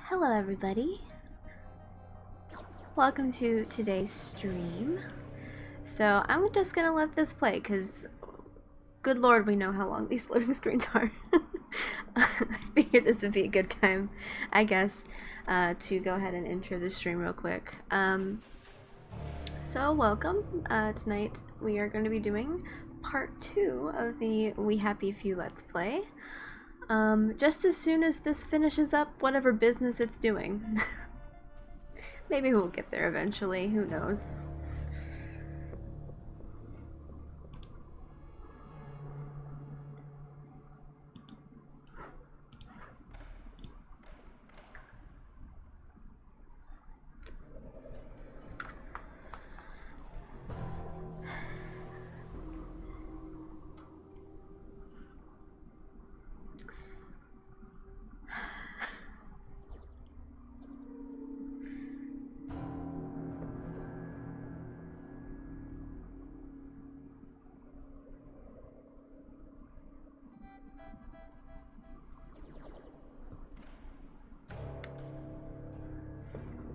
Hello everybody, welcome to today's stream. So I'm just gonna let this play because good lord we know how long these loading screens are. I figured this would be a good time, I guess, to go ahead and intro the stream real quick. So welcome. Tonight we are going to be doing part 2 of the We Happy Few Let's Play. Just as soon as this finishes up whatever business it's doing. Maybe we'll get there eventually, who knows.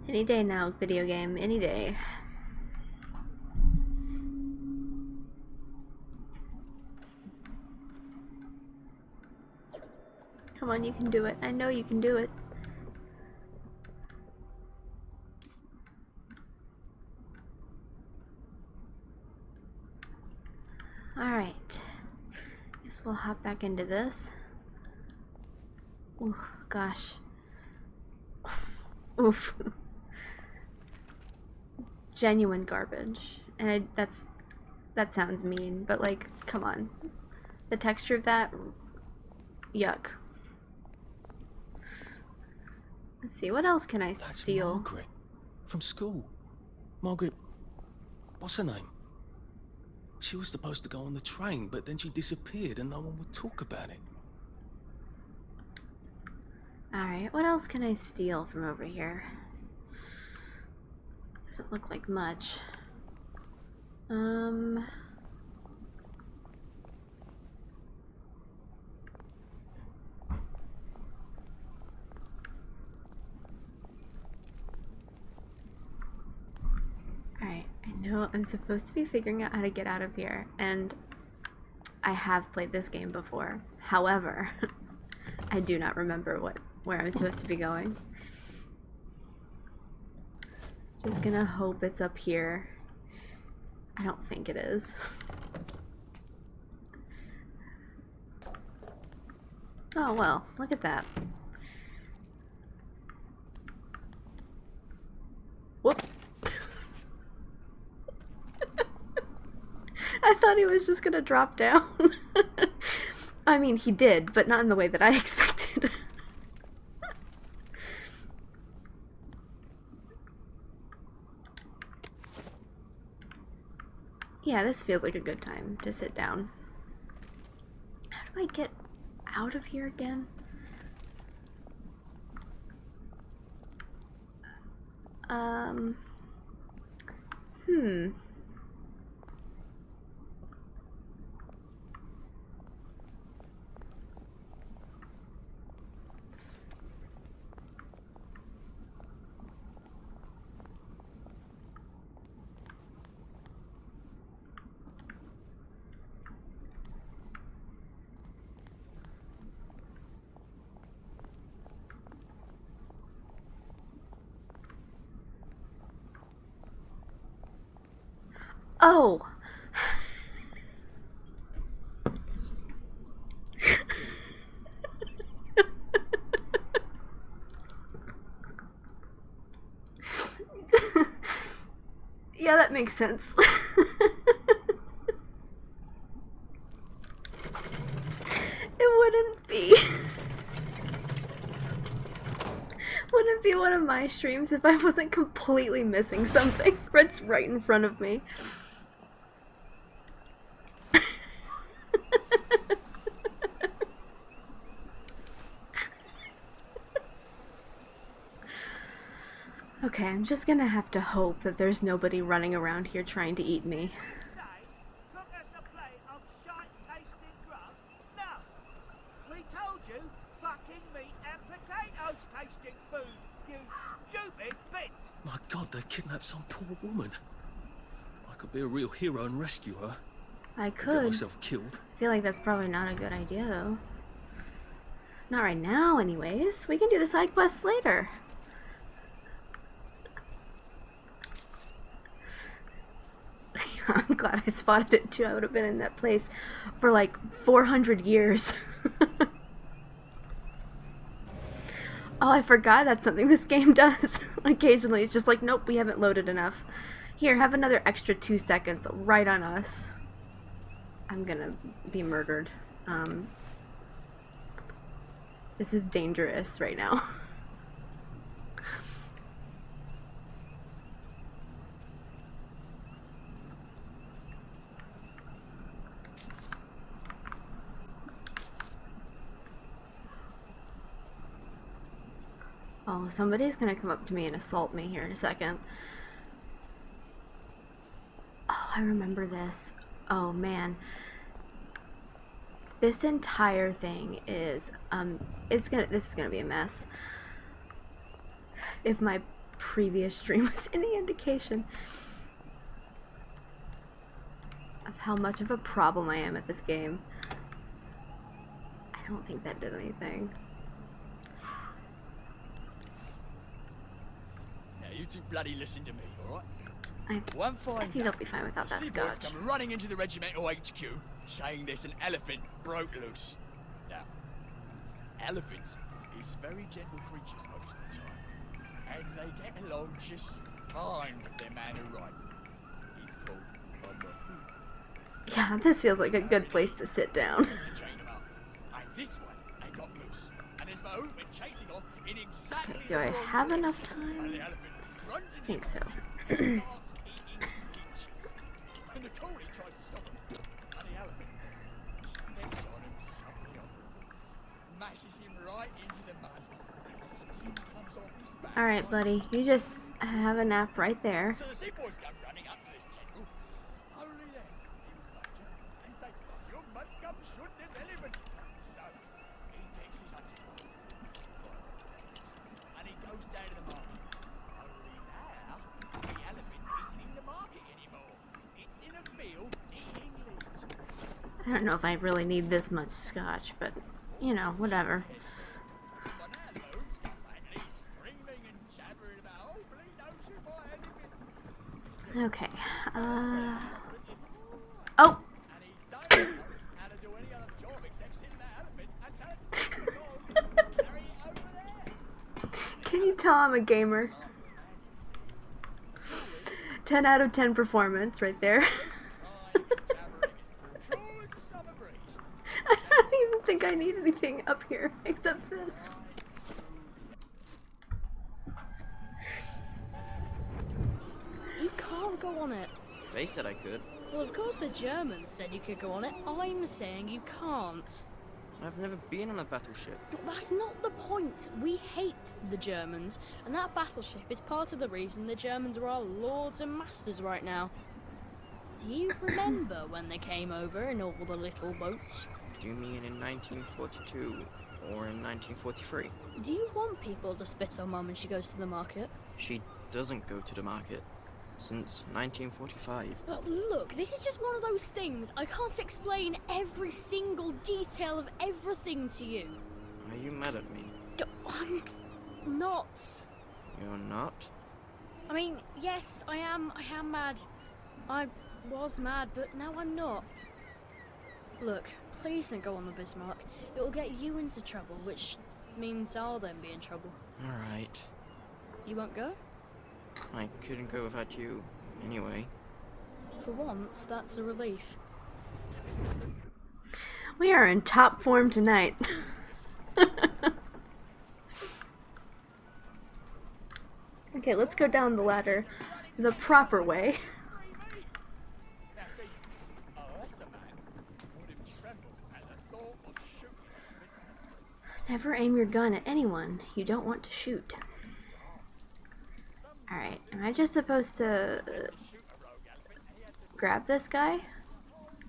Any day now, video game, any day. Come on, you can do it. I know you can do it. Alright. Guess we'll hop back into this. Ooh, gosh. Oof. Genuine garbage. And that sounds mean, but like, come on. The texture of that, yuck. Let's see, what else can I steal? Margaret, from school. Margaret, what's her name? She was supposed to go on the train, but then she disappeared and no one would talk about it. Alright, what else can I steal from over here? Doesn't look like much. Alright, I know I'm supposed to be figuring out how to get out of here, and I have played this game before. However, I do not remember where I'm supposed to be going. Just gonna hope it's up here. I don't think it is. Oh well, look at that. Whoop. I thought he was just gonna drop down. I mean, he did, but not in the way that I expected. Yeah, this feels like a good time to sit down. How do I get out of here again? Oh! Yeah, that makes sense. It wouldn't be. Wouldn't be one of my streams if I wasn't completely missing something. Red's right in front of me. Okay, I'm just gonna have to hope that there's nobody running around here trying to eat me. Cook us a plate of shite-tasting grub? No! We told you fucking meat and potatoes tasting food, you stupid bitch! My God, they've kidnapped some poor woman. I could be a real hero and rescue her. I Get could. myself killed. I feel like that's probably not a good idea, though. Not right now, anyways. We can do the side quests later. I'm glad I spotted it too. I would have been in that place for like 400 years. Oh, I forgot that's something this game does. Occasionally, it's just like, nope, we haven't loaded enough. Here, have another extra 2 seconds right on us. I'm gonna be murdered. This is dangerous right now. Oh, somebody's gonna come up to me and assault me here in a second. Oh, I remember this. Oh man. This entire thing is this is gonna be a mess. If my previous stream was any indication of how much of a problem I am at this game. I don't think that did anything. Now you two bloody listen to me, alright? I One fine think day, they'll be fine without the that seaboys scotch. come running into the regimental HQ, saying there's an elephant broke loose. Now, elephants is very gentle creatures most of the time, and they get along just fine with their man who rides them. He's called Bumba. Yeah, this feels like a good place to sit down. To chain them up, and this one they got loose, and there's movement chasing off in exactly Okay, do the I wrong have direction. enough And time? the elephant runs I into think so. and starts eating inches. And the collie tries to stop him, and the elephant steps on him something over, mashes him right into the mud, and skin comes off his back. Alright, buddy. You just have a nap right there. So the seaboys come running up to this general. Only then he was larger, and say, "You must come shoot this elephant." So he takes his hunting rifle, and he goes down to the market. Only now, the elephant isn't in the market anymore. It's in a field eating leaves. I don't know if I really need this much scotch, but, you know, whatever. But now the moon's come back, and he's screaming and jabbering about, "Oh, please don't shoot my elephant." Okay. Oh! And he don't know how to do any other job except sit in that elephant and tell it to go, carry it over there. Can you tell I'm a gamer? 10 out of 10 performance right there. Fine, jabbering it. Cool as a summer breeze. I don't even think I need anything up here except this. You can't go on it. They said I could. Well, of course the Germans said you could go on it. I'm saying you can't. I've never been on a battleship. But that's not the point. We hate the Germans, and that battleship is part of the reason the Germans are our lords and masters right now. Do you remember when they came over in all the little boats? Do you mean in 1942 or in 1943? Do you want people to spit on Mum when she goes to the market? She doesn't go to the market since 1945. But look, this is just one of those things. I can't explain every single detail of everything to you. Are you mad at me? I'm not. You're not? I mean, yes, I am mad. I was mad, but now I'm not. Look, please don't go on the Bismarck. It'll get you into trouble, which means I'll then be in trouble. Alright. You won't go? I couldn't go without you, anyway. For once, that's a relief. We are in top form tonight. Okay, let's go down the ladder the proper way. Now see, that's a man would have trembled at the thought of shooting a Never aim your gun at anyone you don't want to shoot. Alright, am I just supposed to grab this guy?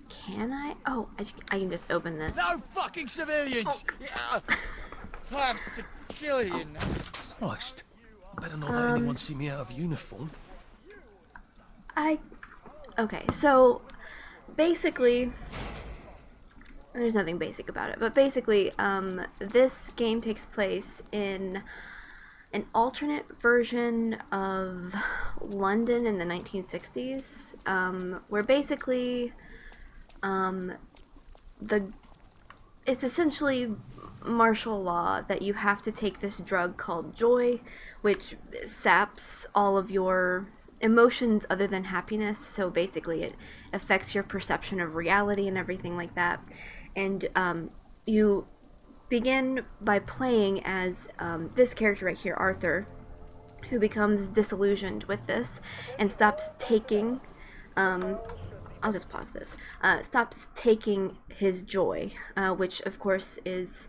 Can I? Oh, I can just open this. No fucking civilians! Oh. Yeah. I have to kill you now. Christ. Better not let anyone see me out of uniform. Okay, so basically, there's nothing basic about it, but basically, this game takes place in an alternate version of London in the 1960s, where basically, it's essentially martial law that you have to take this drug called joy, which saps all of your emotions other than happiness. So basically it affects your perception of reality and everything like that. And you begin by playing as this character right here, Arthur, who becomes disillusioned with this and stops taking I'll just pause this. Stops taking his joy, which of course is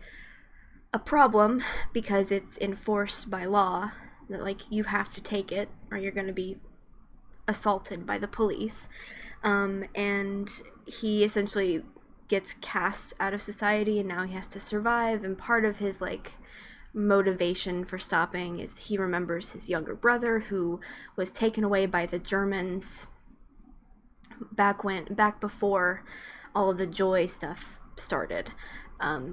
a problem because it's enforced by law that like you have to take it or you're going to be assaulted by the police. And he essentially gets cast out of society and now he has to survive, and part of his like motivation for stopping is he remembers his younger brother who was taken away by the Germans back before all of the joy stuff started.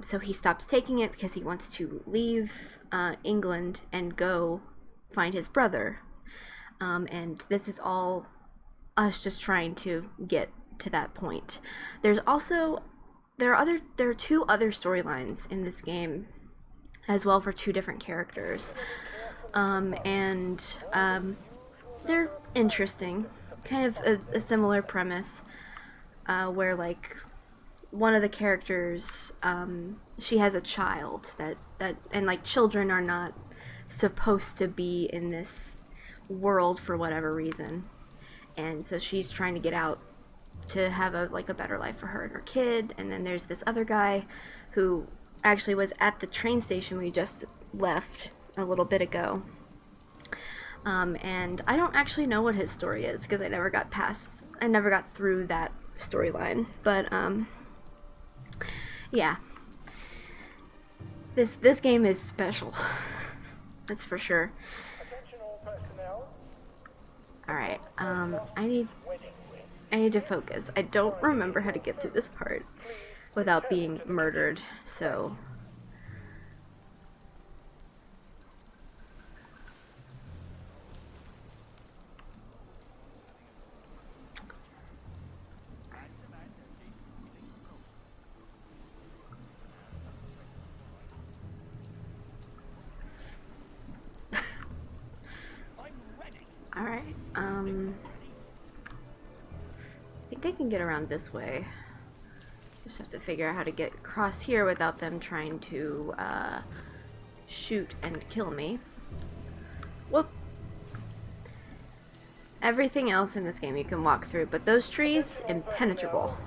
So he stops taking it because he wants to leave England and go find his brother. And this is all us just trying to get to that point. There are two other storylines in this game as well for two different characters. They're interesting. Kind of a similar premise, where like one of the characters, she has a child that and like children are not supposed to be in this world for whatever reason, and so she's trying to get out to have a better life for her and her kid. And then there's this other guy who actually was at the train station we just left a little bit ago. And I don't actually know what his story is because I never got through that storyline. But yeah, this game is special. That's for sure. All right, I need to focus. I don't remember how to get through this part without being murdered. So. Alright, I think I can get around this way. Just have to figure out how to get across here without them trying to, shoot and kill me. Whoop! Everything else in this game you can walk through, but those trees, impenetrable.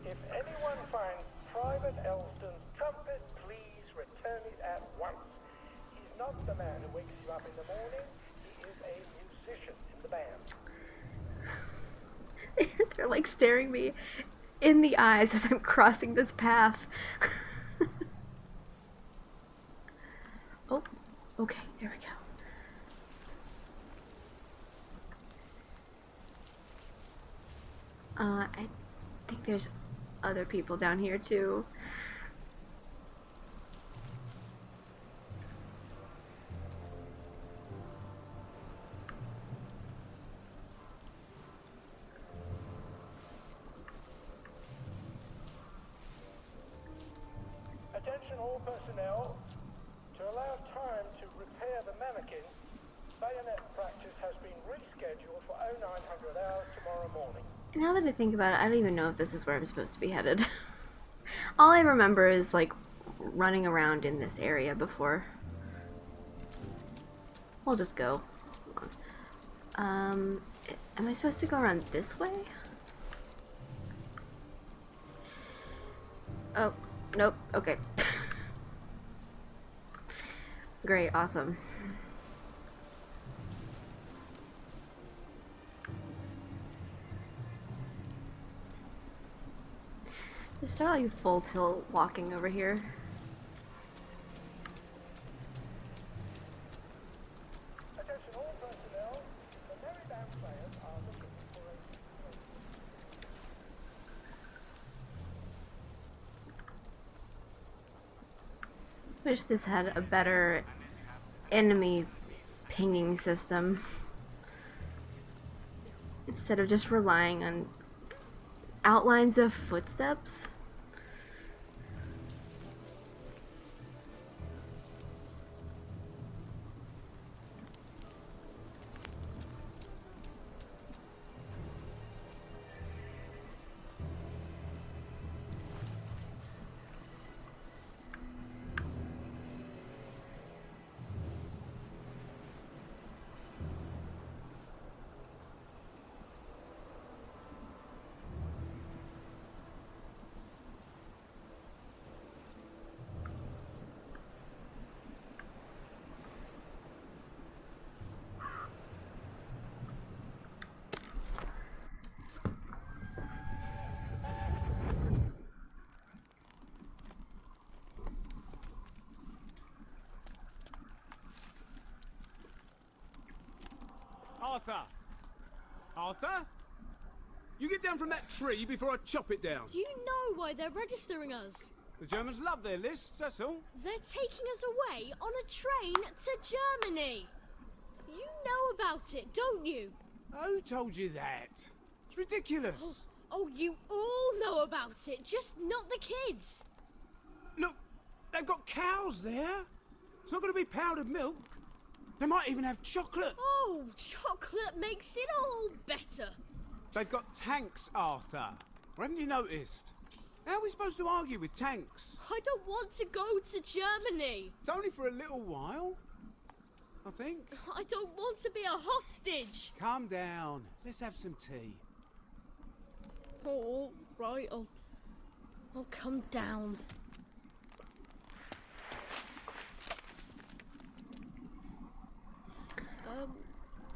If anyone finds Private Elston's trumpet, please return it at once. He's not the man who wakes you up in the morning. He is a musician in the band. They're like staring me in the eyes as I'm crossing this path. Oh, okay, there we go. I think there's other people down here too. Attention all personnel. To allow time to repair the mannequin, bayonet practice has been rescheduled for 0900 hours tomorrow morning. Now that I think about it, I don't even know if this is where I'm supposed to be headed. All I remember is like running around in this area before. We'll just go. Hold on. Am I supposed to go around this way? Oh, nope. Okay. Great, awesome. Just start like full tilt walking over here. soothsayers are looking for a Wish this had a better enemy pinging system instead of just relying on outlines of footsteps. Arthur! Arthur? You get down from that tree before I chop it down. Do you know why they're registering us? The Germans love their lists, that's all. They're taking us away on a train to Germany. You know about it, don't you? Who told you that? It's ridiculous. Oh, you all know about it, just not the kids. Look, they've got cows there. It's not going to be powdered milk. They might even have chocolate. Oh, chocolate makes it all better. They've got tanks, Arthur. Or haven't you noticed? How are we supposed to argue with tanks? I don't want to go to Germany. It's only for a little while, I think. I don't want to be a hostage. Calm down. Let's have some tea. Oh, right, I'll come down.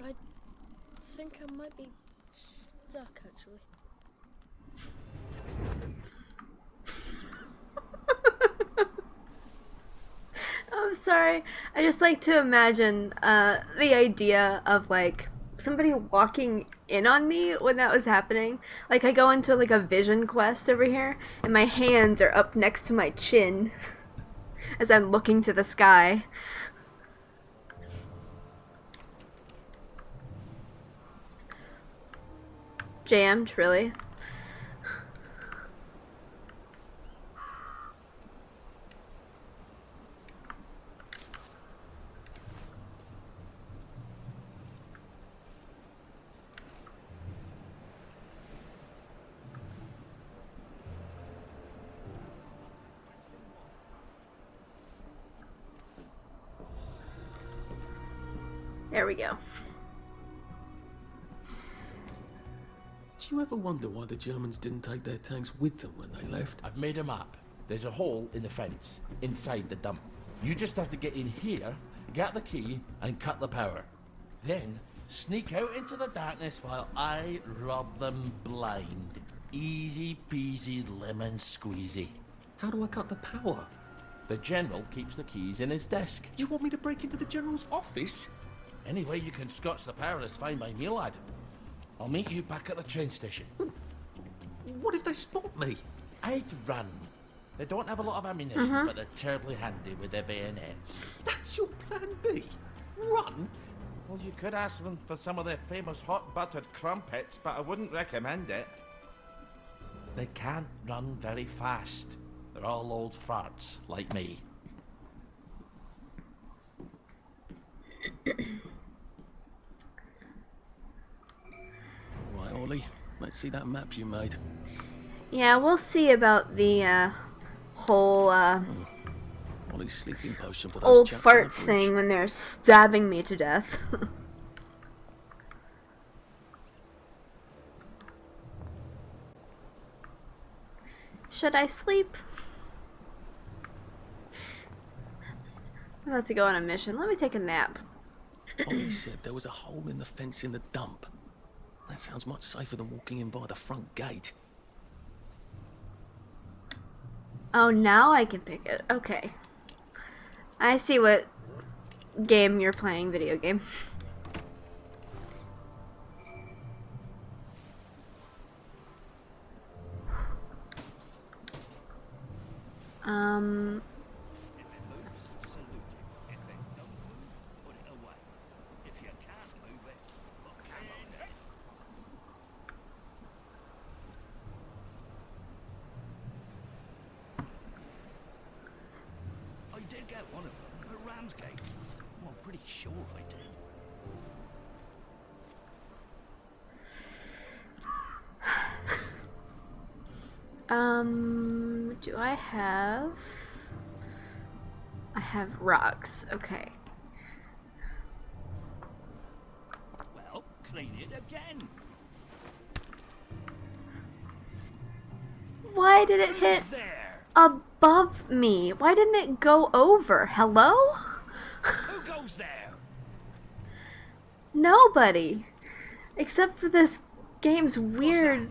I think I might be stuck, actually. I'm sorry. I just like to imagine the idea of like somebody walking in on me when that was happening. Like I go into like a vision quest over here and my hands are up next to my chin as I'm looking to the sky. Jammed, really? There we go. Do you ever wonder why the Germans didn't take their tanks with them when they left? I've made a map. There's a hole in the fence, inside the dump. You just have to get in here, get the key, and cut the power. Then, sneak out into the darkness while I rob them blind. Easy peasy lemon squeezy. How do I cut the power? The General keeps the keys in his desk. You want me to break into the General's office? Any way you can scotch the power is fine by me, lad. I'll meet you back at the train station. What if they spot me? I'd run. They don't have a lot of ammunition, but they're terribly handy with their bayonets. That's your plan B? Run? Well, you could ask them for some of their famous hot buttered crumpets, but I wouldn't recommend it. They can't run very fast. They're all old farts, like me. Right, Ollie. Let's see that map you made. Yeah, we'll see about the whole Ollie's sleeping potion for those old chaps on the farts bridge. thing when they're stabbing me to death. Should I sleep? I'm about to go on a mission. Let me take a nap. Ollie said there was a hole in the fence in the dump. That sounds much safer than walking in by the front gate. Oh, now I can pick it. Okay. I see what game you're playing, video game. Um, If it moves, salute it. If it don't move, put it away. If you can't move it, put camo down. I did get one of them at Ramsgate. Well, I'm pretty sure I did. do I have... I have rocks, okay. Well, clean it again. Why did it hit There. above me? Why didn't it go over? Hello? Who goes there? Nobody. Except for this game's weird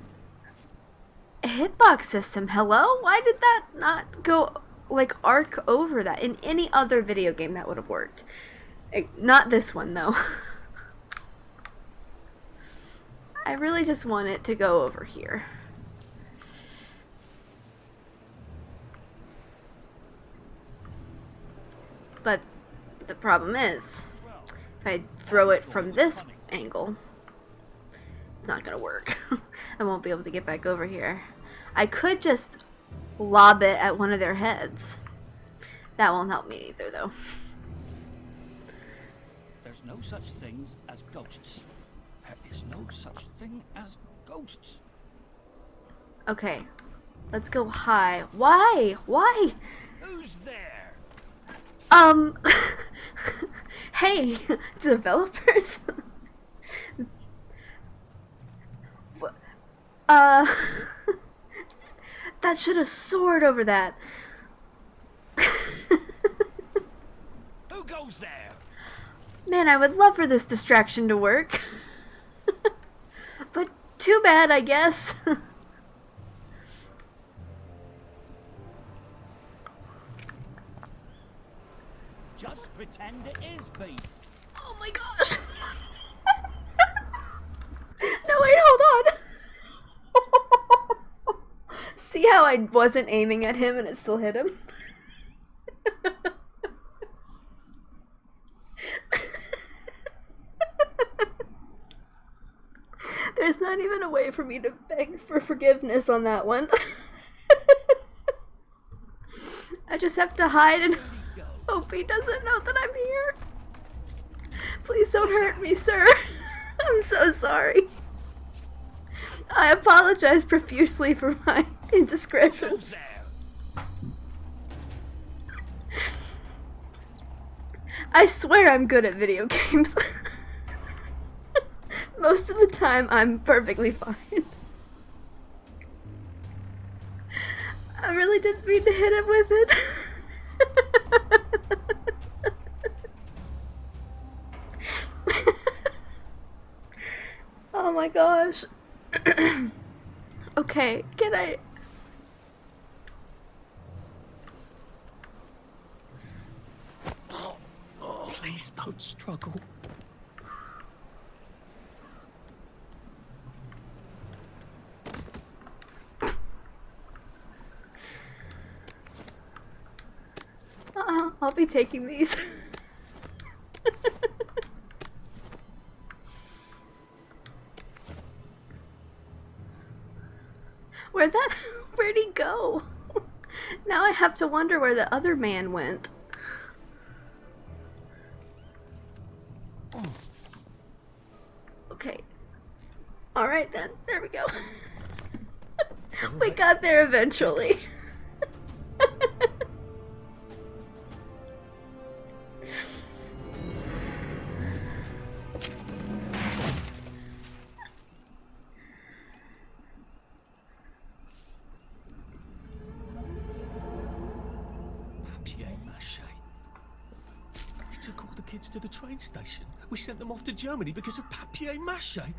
hitbox system. Hello? Why did that not go, like, arc over that? In any other video game that would have worked. Not this one, though. I really just want it to go over here. But the problem is, if I throw it from this angle, it's not gonna work. I won't be able to get back over here. I could just lob it at one of their heads. That won't help me either, though. There's no such things as ghosts. There is no such thing as ghosts. Okay, let's go high. Why? Why? Who's there? Hey, developers. That should have soared over that. Who goes there? Man, I would love for this distraction to work. But too bad, I guess. Just pretend it is beef. Oh my gosh. No, wait, hold on. See how I wasn't aiming at him and it still hit him? There's not even a way for me to beg for forgiveness on that one. I just have to hide and hope he doesn't know that I'm here. Please don't hurt me, sir. I'm so sorry. I apologize profusely for my indiscretions. I swear I'm good at video games. Most of the time, I'm perfectly fine. I really didn't mean to hit him with it. Oh my gosh. Okay, can I... Please don't struggle. I'll be taking these. Where'd he go? Now I have to wonder where the other man went. Okay. Alright then, there we go. We got there eventually. Papier-mâché. We took all the kids to the train station. We sent them off to Germany because of papier-mâché.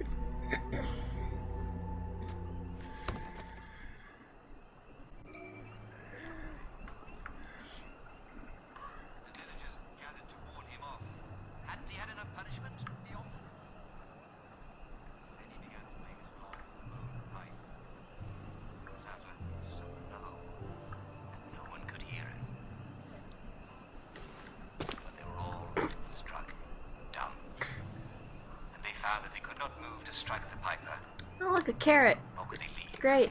Look, a carrot. Ogden Lee. Great.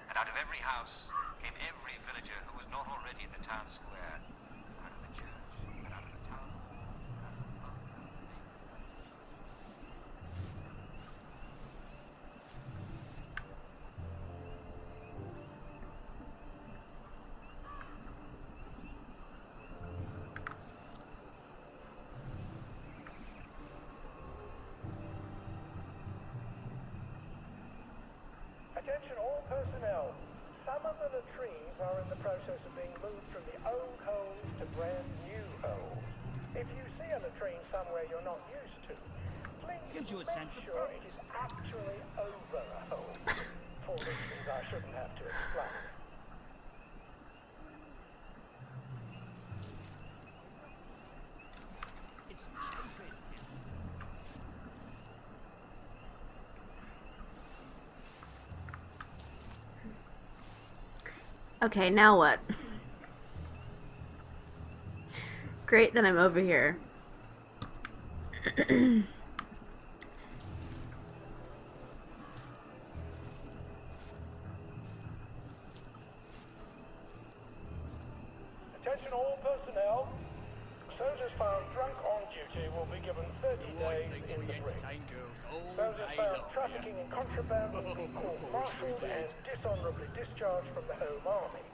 And out of every house came every villager who was not already in the town square. Out of the church, and out of the town. Attention all personnel. Some of the latrines are in the process of being moved from the old holes to brand new holes. If you see a latrine somewhere you're not used to, please Gives you a make sense of sure it is actually over a hole. For reasons I shouldn't have to explain. It's chafing. Okay, now what? Great that I'm over here. Attention all personnel. Soldiers found drunk on duty will be given 30 The wife days thinks in we the brig. entertain girls all Soldiers day found long. trafficking in contraband will be Of course we court-martialed did. and dishonorably discharged from the Home Army.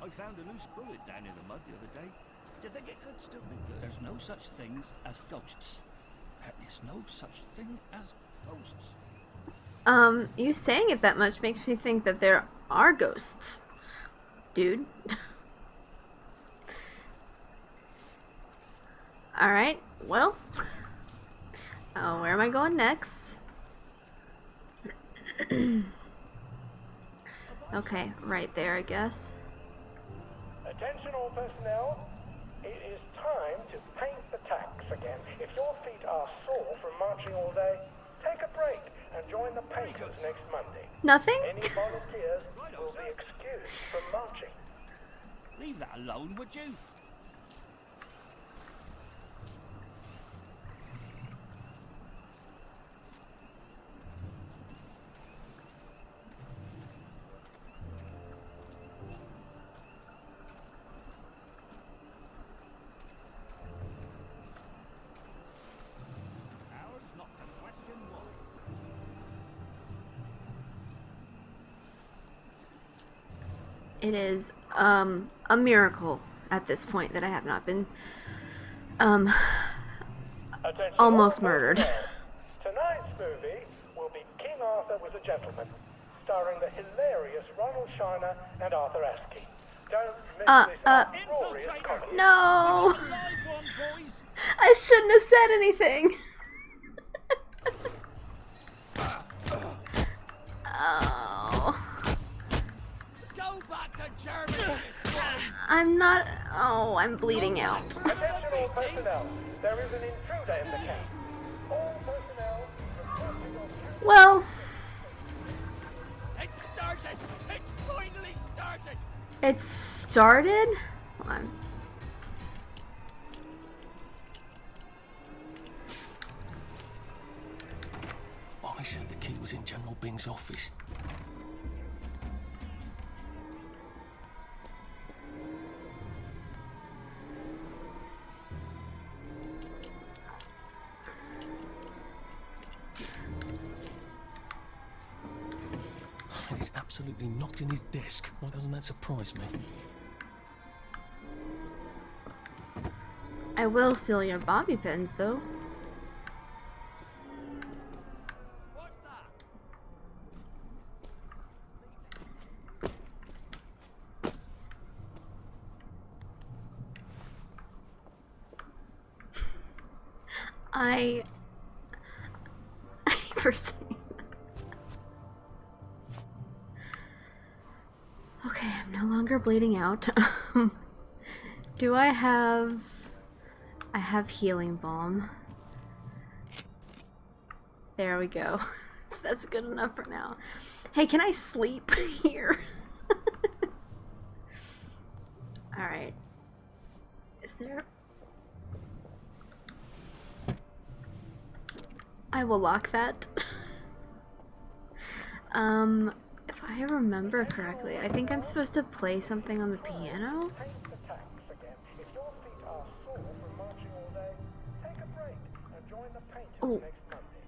I found a loose bullet down in the mud the other day. Do you think it could still be good? There's no such things as ghosts. There is no such thing as ghosts. You saying it that much makes me think that there are ghosts. Dude. Alright, well. Oh, where am I going next? Okay, right there, I guess. Attention all personnel. It is time to paint the tacks again. If your feet are sore from marching all day, take a break and join the painters next Monday. Nothing? Any volunteers will be excused from marching. Leave that alone, would you? Ours not to question why. It is, a miracle at this point that I have not been, Attention almost all murdered. personnel. Tonight's movie will be King Arthur Was a Gentleman, starring the hilarious Ronald Shiner and Arthur Askey. Don't miss this uproarious comedy. No! Live one, boys. I shouldn't have said anything. Oh. Go back to Germany, you swine! I'm not. Oh, I'm bleeding out. Attention all personnel. There is an intruder in the camp. All personnel report to your duty. Well, It's started! It's finally started! it started. Hold on. I said the key was in General Bing's office. It is absolutely not in his desk. Why doesn't that surprise me? I will steal your bobby pins, though. What's that? I first. Okay, I'm no longer bleeding out. Do I have? I have healing balm. There we go. That's good enough for now. Hey, can I sleep here? All right. Is there? I will lock that. If I remember correctly, I think I'm supposed to play something on the piano. Paint the tanks again. If your feet are sore from marching all day, take a break and join the painters Oh. next Monday.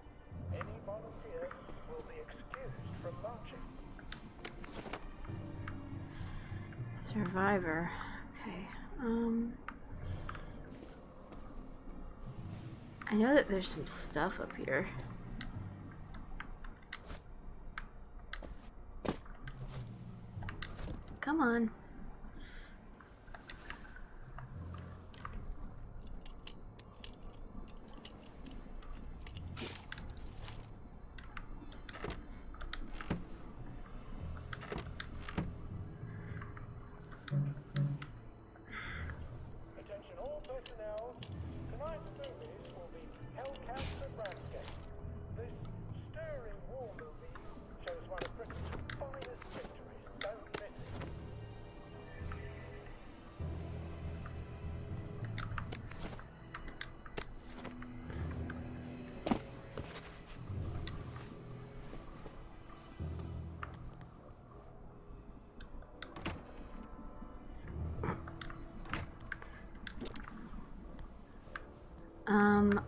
Any volunteer will be excused from marching. Survivor. Okay. I know that there's some stuff up here. Come on. Attention all personnel. Tonight's movies will be Hellcats at Ramsgate. This stirring war movie shows one of Britain's finest victories. Don't miss it.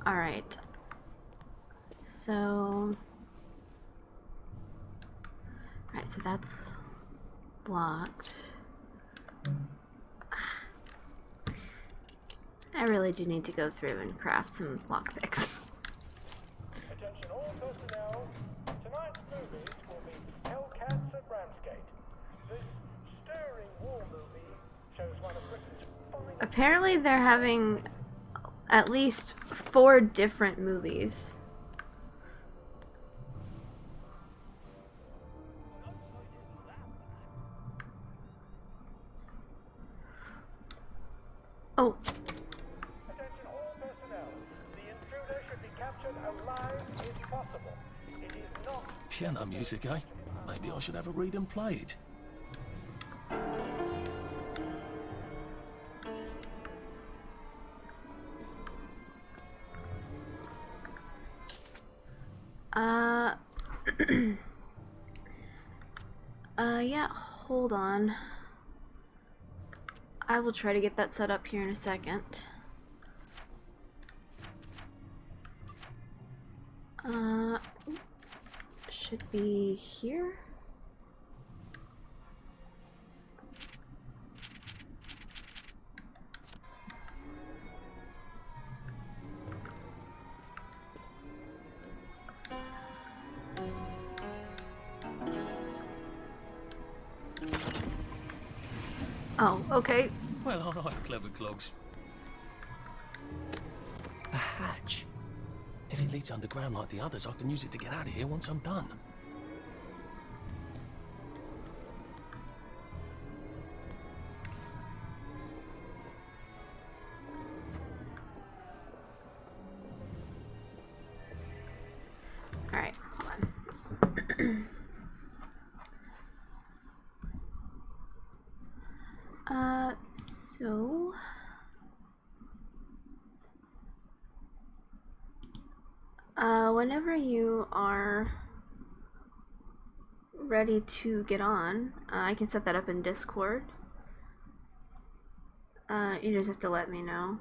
Alright. So... Alright, so that's blocked. I really do need to go through and craft some lockpicks. Attention all personnel. Tonight's movies will be Hellcats at Ramsgate. This stirring war movie shows one of Britain's finest. Apparently they're having at least 4 different movies. Oh, Attention all personnel. The intruder should be captured alive if possible. It is not Piano music, eh? Maybe I should have a read and play it. yeah, hold on. I will try to get that set up here in a second. Should be here. Oh, okay. Well, all right, clever clogs. A hatch. If it leads underground like the others, I can use it to get out of here once I'm done. Alright, hold on. So... whenever you are ready to get on, I can set that up in Discord. You just have to let me know.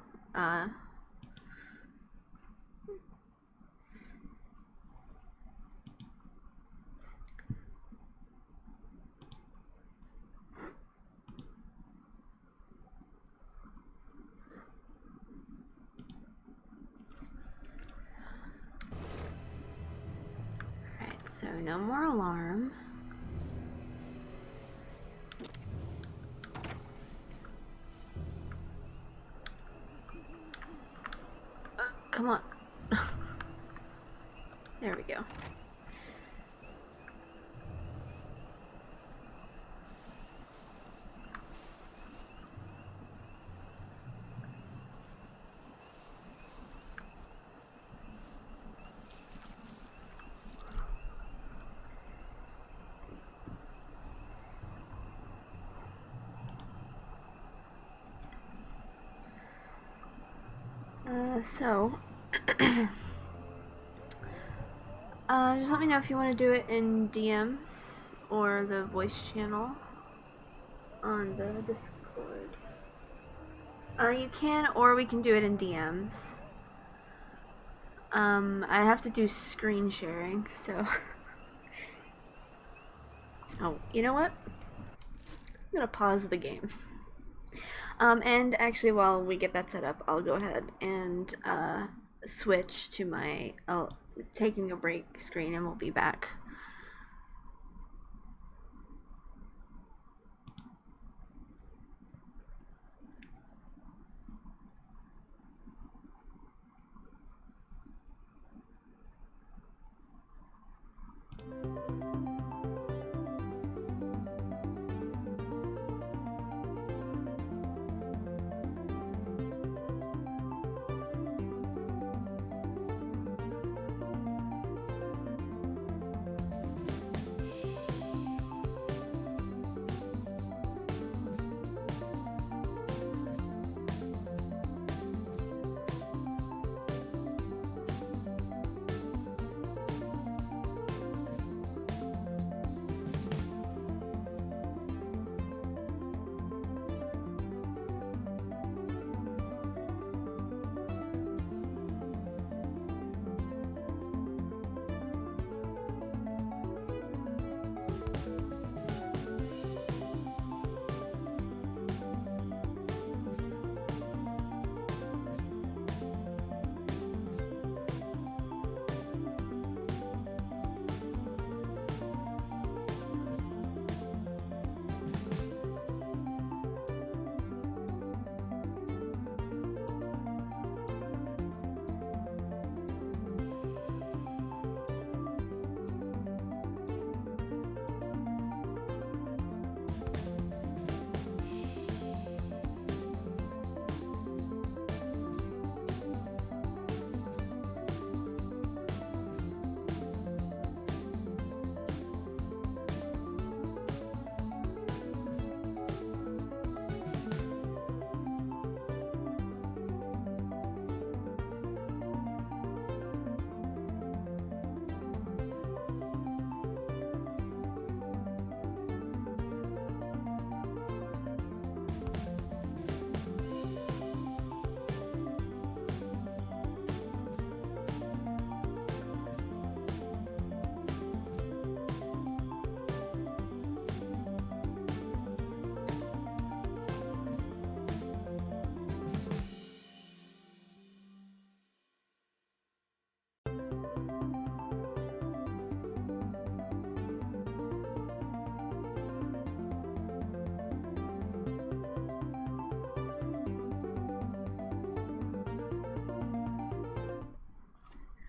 So no more alarm. Come on. There we go. Just let me know if you want to do it in DMs or the voice channel on the Discord. You can, or we can do it in DMs. I'd have to do screen sharing, so. Oh, you know what? I'm gonna pause the game. And actually, while we get that set up, I'll go ahead and switch to my taking a break screen, and we'll be back.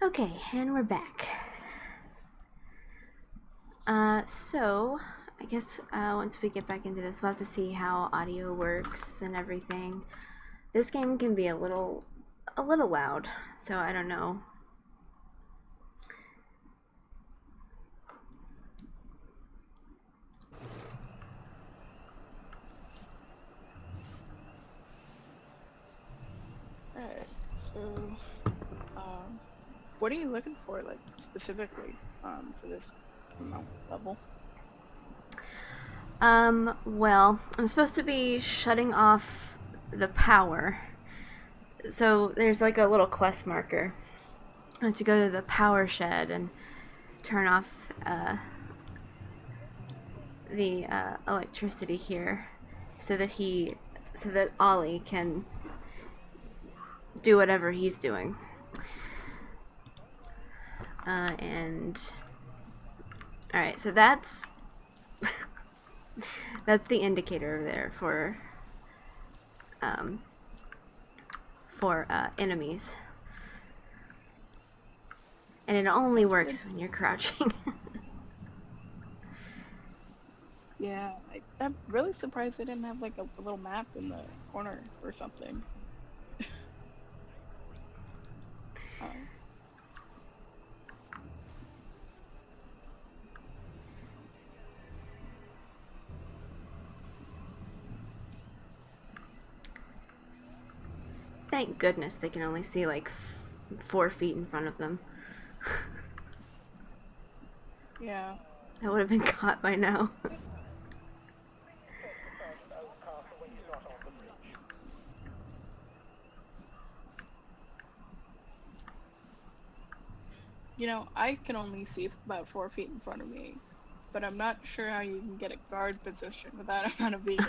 Okay, and we're back. So I guess once we get back into this, we'll have to see how audio works and everything. This game can be a little loud, so I don't know. Alright, so what are you looking for, like, specifically, for this level? Well, I'm supposed to be shutting off the power. So there's like a little quest marker. I have to go to the power shed and turn off the electricity here so that Ollie can do whatever he's doing. And alright, so that's that's the indicator there for enemies. And it only works when you're crouching. Yeah, I'm really surprised they didn't have like a little map in the corner or something. Thank goodness they can only see like 4 feet in front of them. Yeah. I would have been caught by now. You know, I can only see about 4 feet in front of me, but I'm not sure how you can get a guard position with that amount of vision.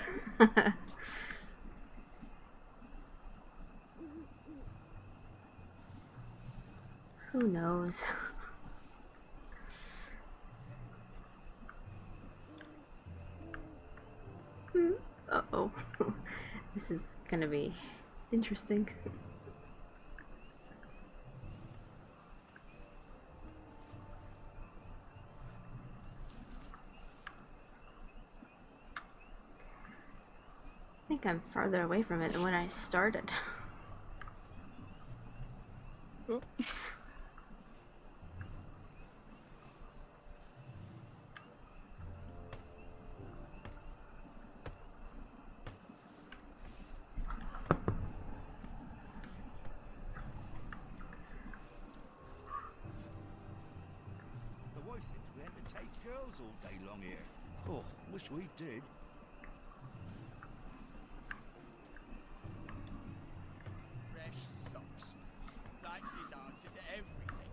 Who knows? Uh-oh. This is gonna be interesting. I think I'm farther away from it than when I started. Oh. The wife thinks we entertain girls all day long here. Oh, wish we did. Fresh socks. That's his answer to everything.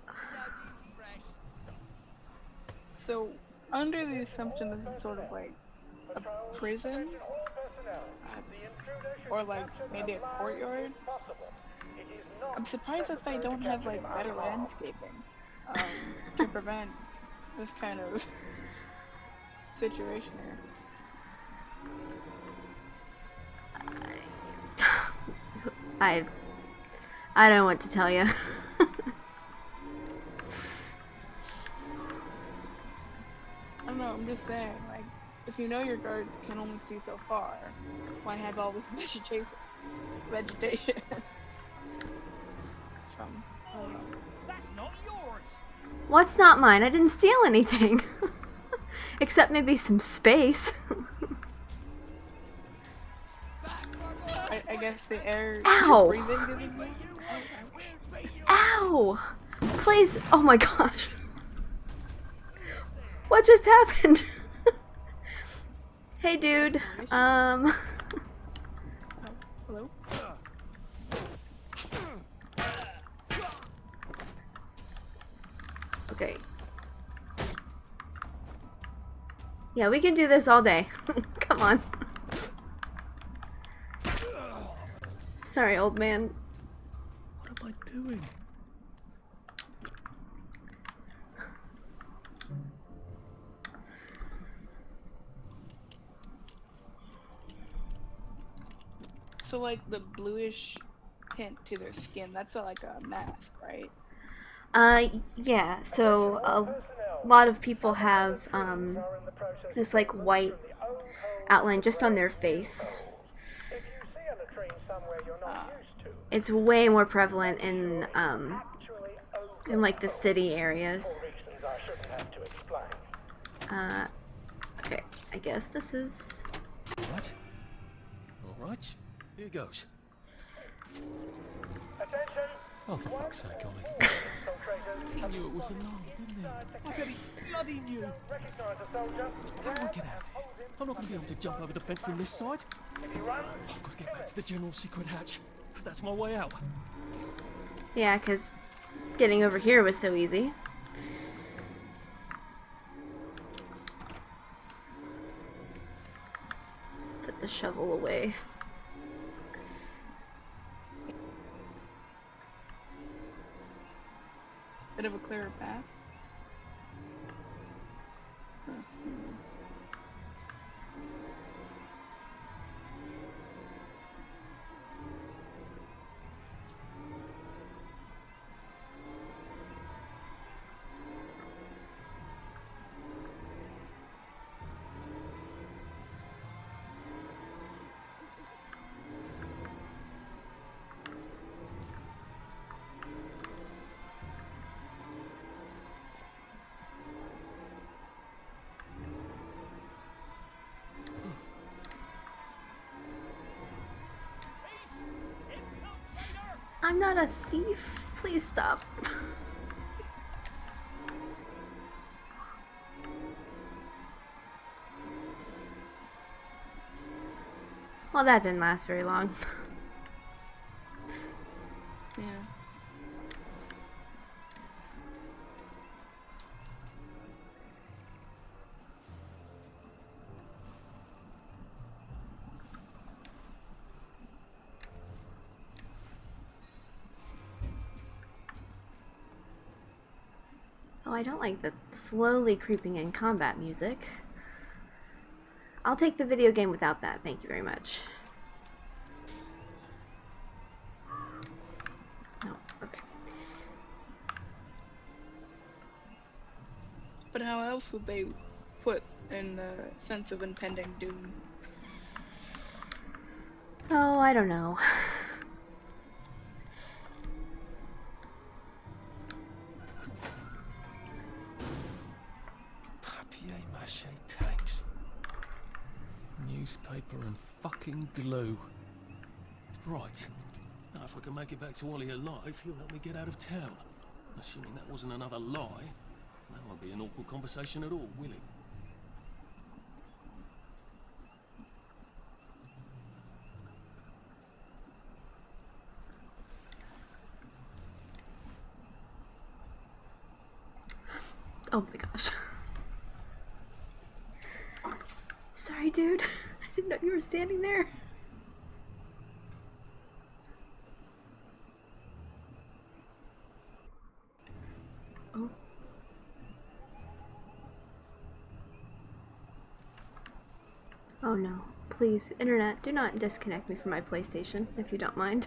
Bloody fresh. So, under the assumption this is sort of like a prison, or like maybe a courtyard, I'm surprised that they don't have like better landscaping to prevent this kind of situation here. I don't know what to tell you. I don't know, I'm just saying, like, if you know your guards can only see so far, why have all this vegetation? From, I don't know. That's not yours. What's not mine? I didn't steal anything. Except maybe some space. I guess the air Ow! you're breathing isn't me. Ow! Please, oh my gosh. What just happened? Hey dude, Hello? Okay. Yeah, we can do this all day. Come on. Sorry, old man. What am I doing? So like the bluish tint to their skin, that's like a mask, right? Yeah, so a lot of people have, this like white outline just on their face. It's way more prevalent in like the city areas. Okay, I guess this is... What? Alright, here goes. Oh, for fuck's sake, Ollie. He knew it was a lie, didn't he? I bet he bloody knew. How do I get out of here? I'm not going to be able to jump over the fence from this side. I've got to get back to the general secret hatch. That's my way out. Yeah, because getting over here was so easy. Let's put the shovel away. Bit of a clearer path. I'm not a thief. Please stop. Well, that didn't last very long. Yeah. Oh, I don't like the slowly creeping in combat music. I'll take the video game without that, thank you very much. No, okay. But how else would they put in the sense of impending doom? Oh, I don't know. Papier-mâché tanks. Newspaper and fucking glue. Right. Now if I can make it back to Ollie alive, he'll help me get out of town. Assuming that wasn't another lie, that won't be an awkward conversation at all, will it? Oh my gosh. Sorry, dude. I didn't know you were standing there. Oh. Oh no. Please, internet, do not disconnect me from my PlayStation, if you don't mind.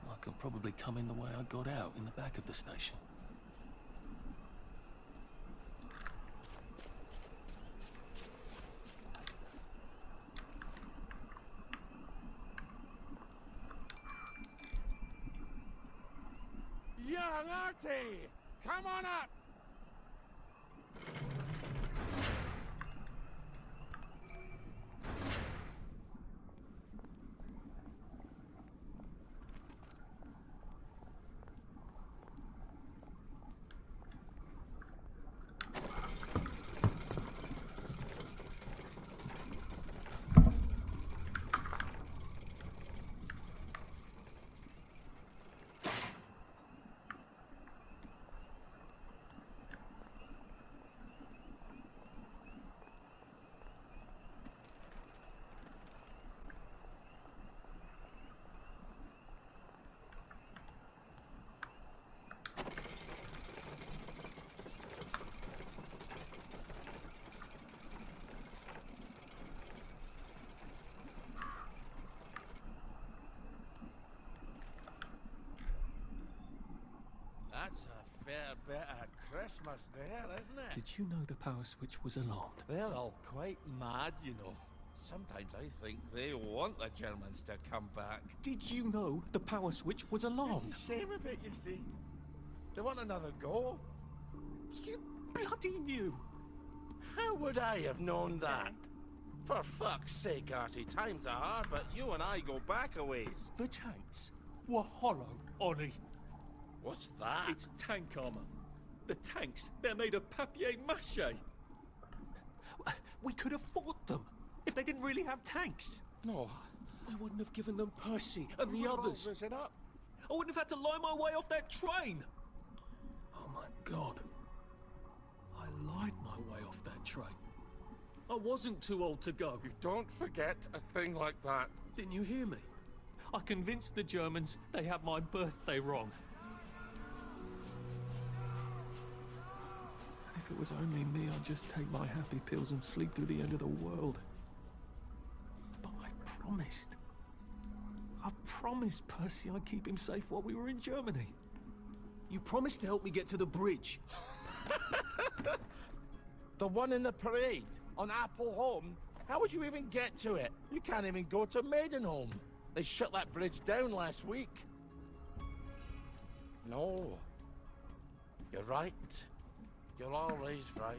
I can probably come in the way I got out, in the back of the station. Young Artie! Come on up! That's a fair bit of Christmas there, isn't it? Did you know the power switch was alarmed? They're all quite mad, you know. Sometimes I think they want the Germans to come back. Did you know the power switch was alarmed? It's a shame of it, you see. They want another go. You bloody knew! How would I have known that? For fuck's sake, Artie, times are hard, but you and I go back a ways. The tanks were hollow, Ollie. What's that? It's tank armor. The tanks, they're made of papier-mâché. We could have fought them if they didn't really have tanks. No. We wouldn't have given them Percy and the others. It up. I wouldn't have had to lie my way off that train. Oh my God. I lied my way off that train. I wasn't too old to go. You don't forget a thing like that. Didn't you hear me? I convinced the Germans they had my birthday wrong. And if it was only me, I'd just take my happy pills and sleep through the end of the world. But I promised. I promised Percy I'd keep him safe while we were in Germany. You promised to help me get to the bridge. The one in the parade on Appleholme? How would you even get to it? You can't even go to Maidenholm. They shut that bridge down last week. No. You're right. You're always right.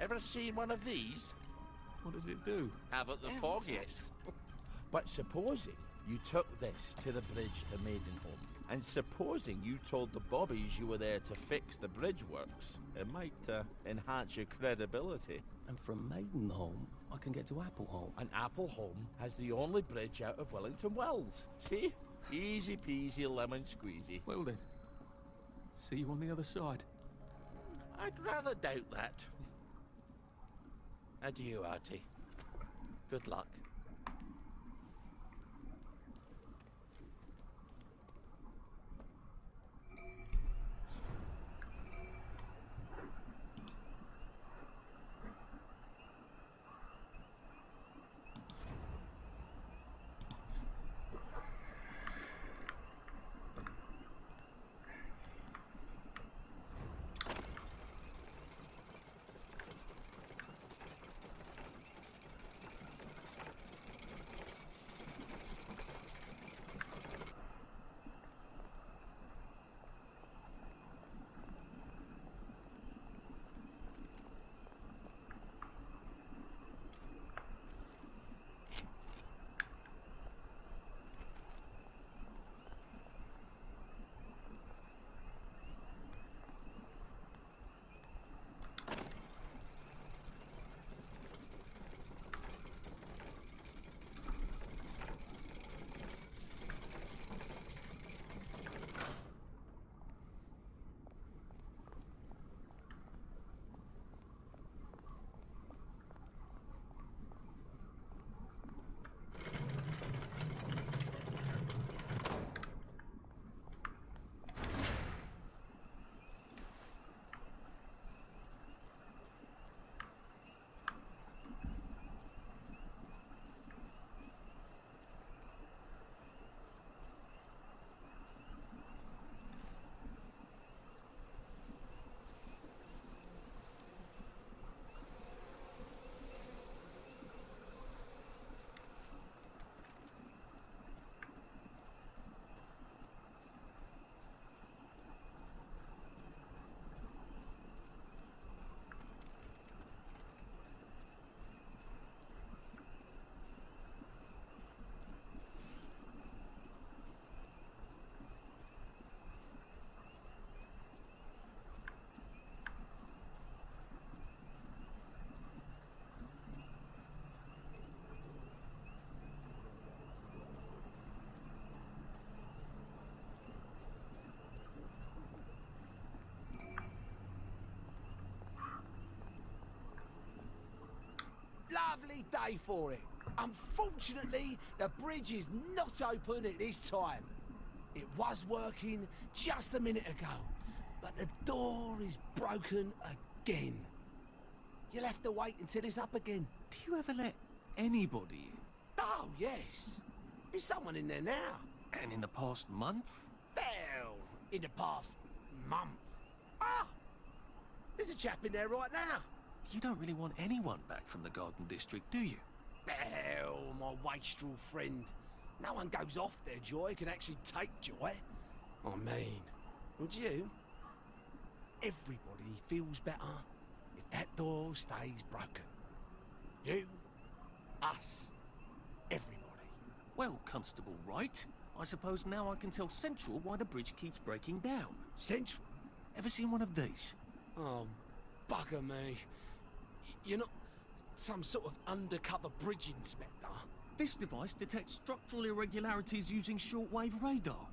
Ever seen one of these? What does it do? Haven't the foggiest. But supposing you took this to the bridge to Maidenholm, and supposing you told the bobbies you were there to fix the bridge works, it might enhance your credibility. And from Maidenholm, I can get to Appleholme. And Appleholme has the only bridge out of Wellington Wells. See? Easy peasy lemon squeezy. Well then, see you on the other side. I'd rather doubt that. Adieu, Artie. Good luck. Lovely day for it. Unfortunately, the bridge is not open at this time. It was working just a minute ago, but the door is broken again. You'll have to wait until it's up again. Do you ever let anybody in? Oh, yes. There's someone in there now. And in the past month? Well, in the past month. Ah! There's a chap in there right now. You don't really want anyone back from the Garden District, do you? Hell, my wastrel friend. No one goes off their joy can actually take joy. I mean, would you? Everybody feels better if that door stays broken. You, us, everybody. Well, Constable Wright, I suppose now I can tell Central why the bridge keeps breaking down. Central? Ever seen one of these? Oh, bugger me. You're not some sort of undercover bridge inspector? This device detects structural irregularities using shortwave radar.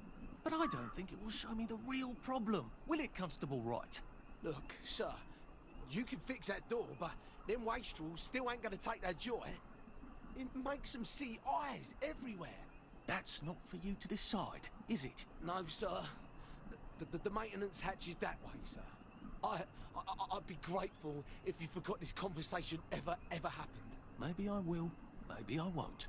But I don't think it will show me the real problem. Will it, Constable Wright? Look, sir, you can fix that door, but them wastrels still ain't gonna take their joy. It makes them see eyes everywhere. That's not for you to decide, is it? No, sir. The maintenance hatch is that way, sir. I'd be grateful if you forgot this conversation ever happened. Maybe I will, maybe I won't.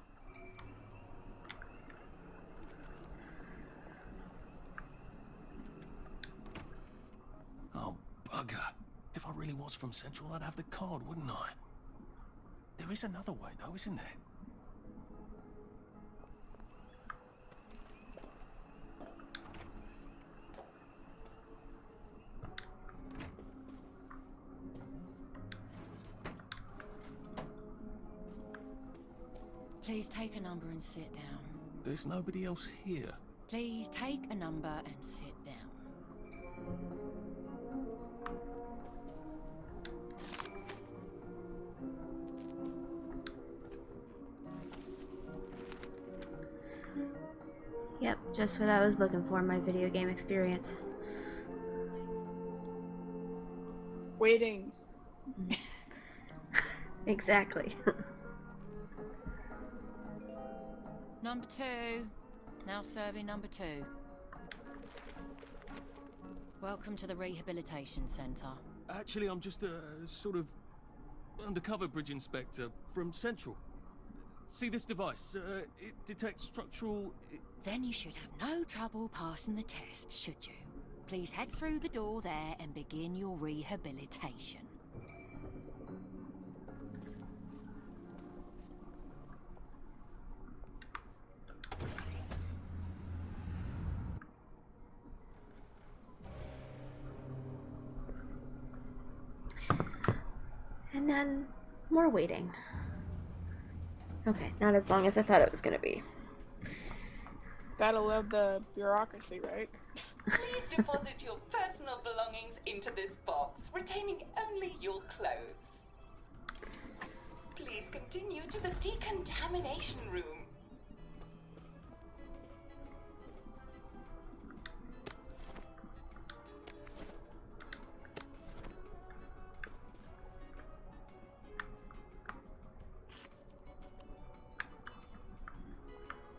Oh, bugger. If I really was from Central, I'd have the card, wouldn't I? There is another way, though, isn't there? Please take a number and sit down. There's nobody else here. Please take a number and sit down. Yep, just what I was looking for in my video game experience. Waiting. Exactly. Number 2. Now serving number 2. Welcome to the Rehabilitation Centre. Actually, I'm just a sort of undercover bridge inspector from Central. See this device? It detects structural... Then you should have no trouble passing the test, should you? Please head through the door there and begin your rehabilitation. And then more waiting. Okay, not as long as I thought it was gonna be. Gotta love the bureaucracy, right? Please deposit your personal belongings into this box, retaining only your clothes. Please continue to the decontamination room.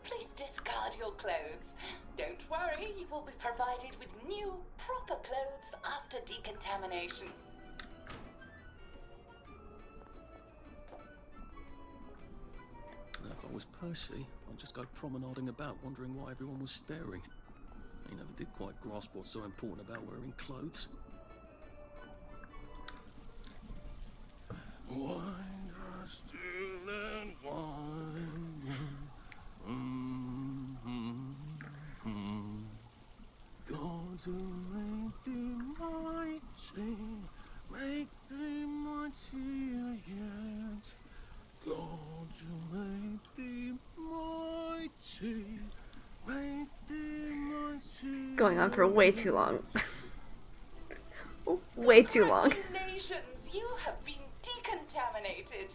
Please discard your clothes. Don't worry, you will be provided with new, proper clothes after decontamination. Now, if I was Percy, I'd just go promenading about, wondering why everyone was staring. I never did quite grasp what's so important about wearing clothes. Wine, still and wine. God to make thee mighty, make thee mightier yet. God to make thee mighty, make thee mighty. Going on for way too long. Way too long. Congratulations, you have been decontaminated.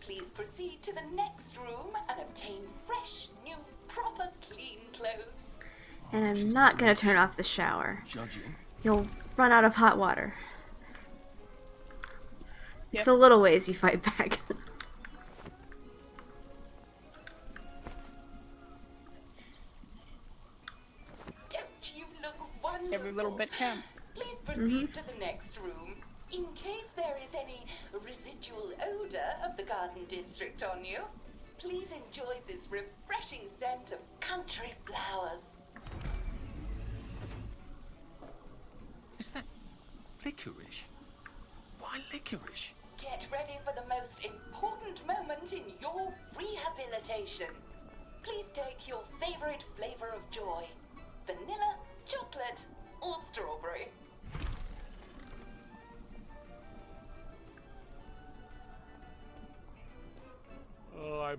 Please proceed to the next room and obtain fresh, new, proper, clean clothes. And I'm not gonna turn off the shower. Judging. You'll run out of hot water. It's Yep. the little ways you fight back. Don't you look wonderful? Every little bit counts. Please proceed to the next room. In case there is any residual odor of the garden district on you, please enjoy this refreshing scent of country flowers. Is that licorice? Why licorice? Get ready for the most important moment in your rehabilitation. Please take your favorite flavor of joy. Vanilla, chocolate, or strawberry.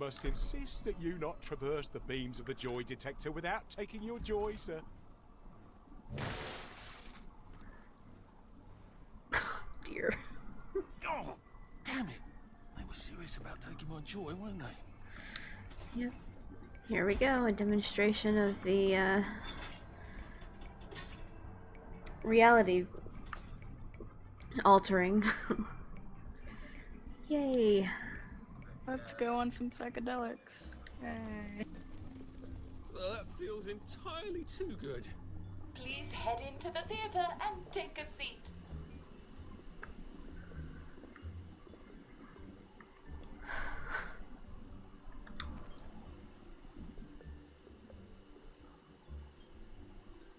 must insist that you not traverse the beams of the joy detector without taking your joy, sir. Dear. Oh, damn it. They were serious about taking my joy, weren't they? Yep. Here we go, a demonstration of the reality altering. Yay. Let's go on some psychedelics. Yay. Well, that feels entirely too good. Please head into the theater and take a seat.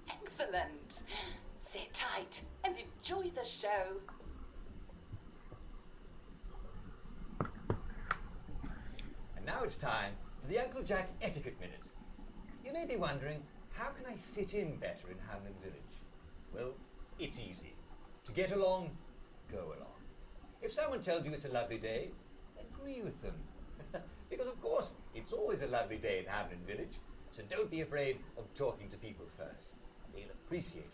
Excellent. Sit tight and enjoy the show. And now it's time for the Uncle Jack Etiquette Minute. You may be wondering, how can I fit in better in Hamlin Village? Well, it's easy. To get along, go along. If someone tells you it's a lovely day, agree with them. Because of course, it's always a lovely day in Hamlin Village, so don't be afraid of talking to people first. They'll appreciate it.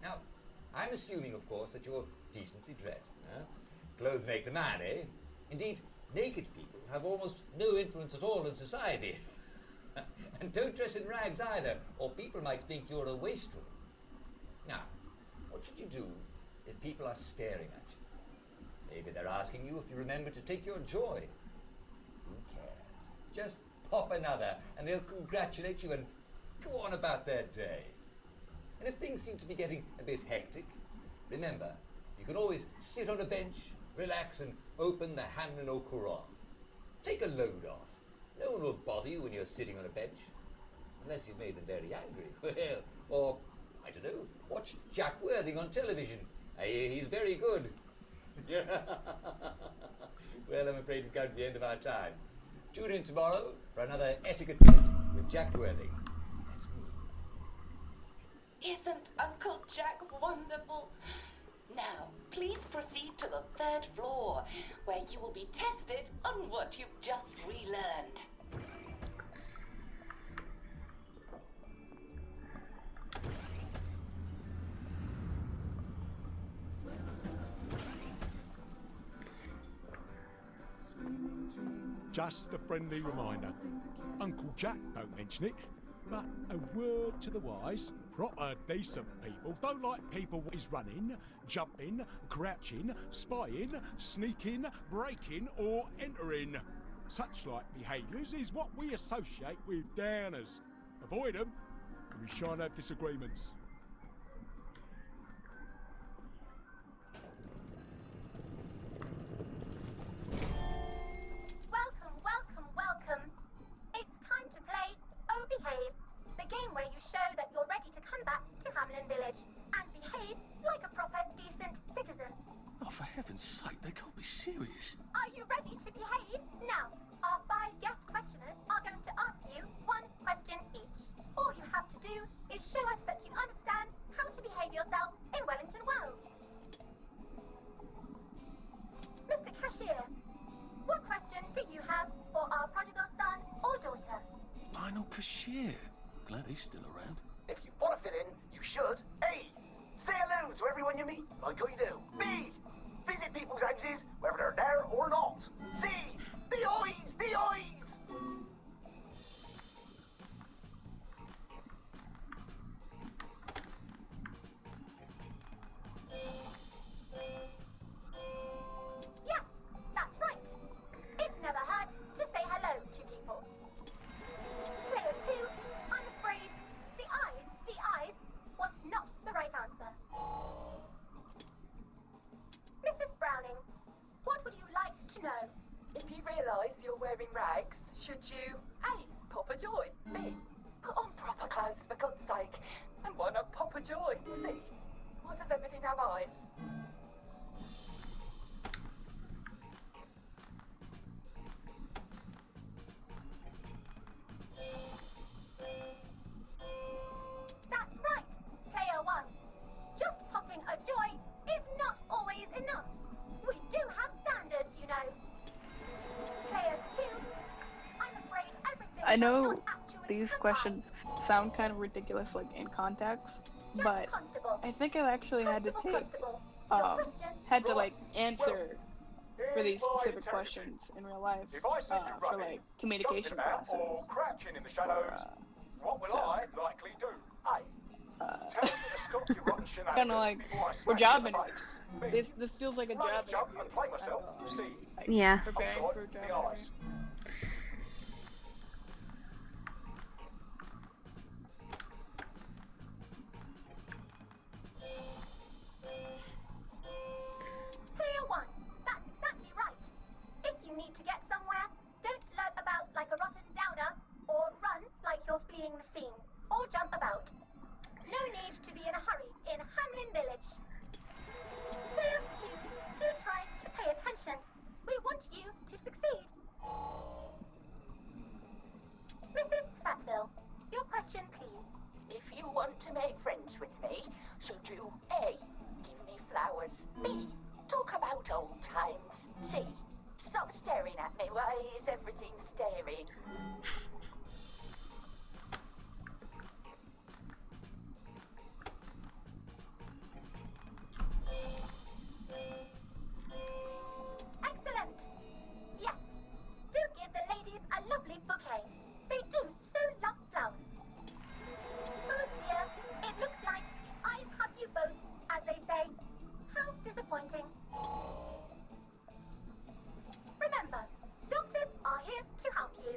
Now, I'm assuming, of course, that you're decently dressed. Clothes make the man, eh? Indeed, naked people have almost no influence at all in society. And don't dress in rags either, or people might think you're a wastrel. Now, what should you do if people are staring at you? Maybe they're asking you if you remember to take your joy. Who cares? Just pop another, and they'll congratulate you and go on about their day. And if things seem to be getting a bit hectic, remember, you can always sit on a bench, relax, and open the Hamlin au Courant. Take a load off. No one will bother you when you're sitting on a bench. Unless you've made them very angry. Well, or, I don't know, watch Jack Worthing on television. I hear he's very good. Well, I'm afraid we've come to the end of our time. Tune in tomorrow for another Etiquette Minute with Jack Worthing. That's me. Isn't Uncle Jack wonderful? Now, please proceed to the 3rd floor, where you will be tested on what you've just relearned. Just a friendly reminder. Uncle Jack don't mention it, but a word to the wise. Proper decent people don't like people what is running, jumping, crouching, spying, sneaking, breaking or entering. Such like behaviours is what we associate with downers. Avoid them, and we shan't have disagreements. Welcome. It's time to play Oh Behave, the game where you show that you're ready to come back to Hamlin Village and behave like a proper, decent citizen. Oh, for heaven's sake, they can't be serious. Are you ready to behave? Now, our 5 guest questioners are going to ask you 1 question each. All you have to do is show us that you understand how to behave yourself in Wellington Wells. Mr. Cashier, what question do you have for our prodigal son or daughter? Lionel Cashier. Glad he's still around. If you want to fit in, you should. A. Say hello to everyone you meet, like I do. B. Visit people's houses, whether they're there or not. C. The eyes! The eyes! Yes, that's right. It never hurts to say hello to people. Player 2, I'm afraid the eyes was not the right answer. Mrs. Browning, what would you like to know? If you realise you're wearing rags, should you A. pop a joy, B. put on proper clothes for God's sake, and why not pop a joy, C. why does everything have eyes? That's right, Player 1. Just popping a joy is not always enough. We do have standards, you know. Player 2, I know these questions sound kind of ridiculous, like in context, but I think I actually had to like answer for these specific questions in real life for like communication classes. Or crouching in the shadows, what will I likely do? Kind of like we're jobbing. This feels like a job. Yeah. Preparing for a job. Clear one. That's exactly right. If you need to get somewhere, don't lurk about like a rotten downer, or run like you're fleeing the scene, or jump about. No need to be in a hurry in Hamlin Village. Clear two. Do try to pay attention. We want you to succeed. Mrs. Sackville, your question, please. If you want to make friends with me, should you A. give me flowers, B. talk about old times, C. stop staring at me, why is everything staring? Excellent. Yes. Do give the ladies a lovely bouquet. They do so love flowers. Oh dear, it looks like I have you both, as they say. How disappointing. Remember, doctors are here to help you.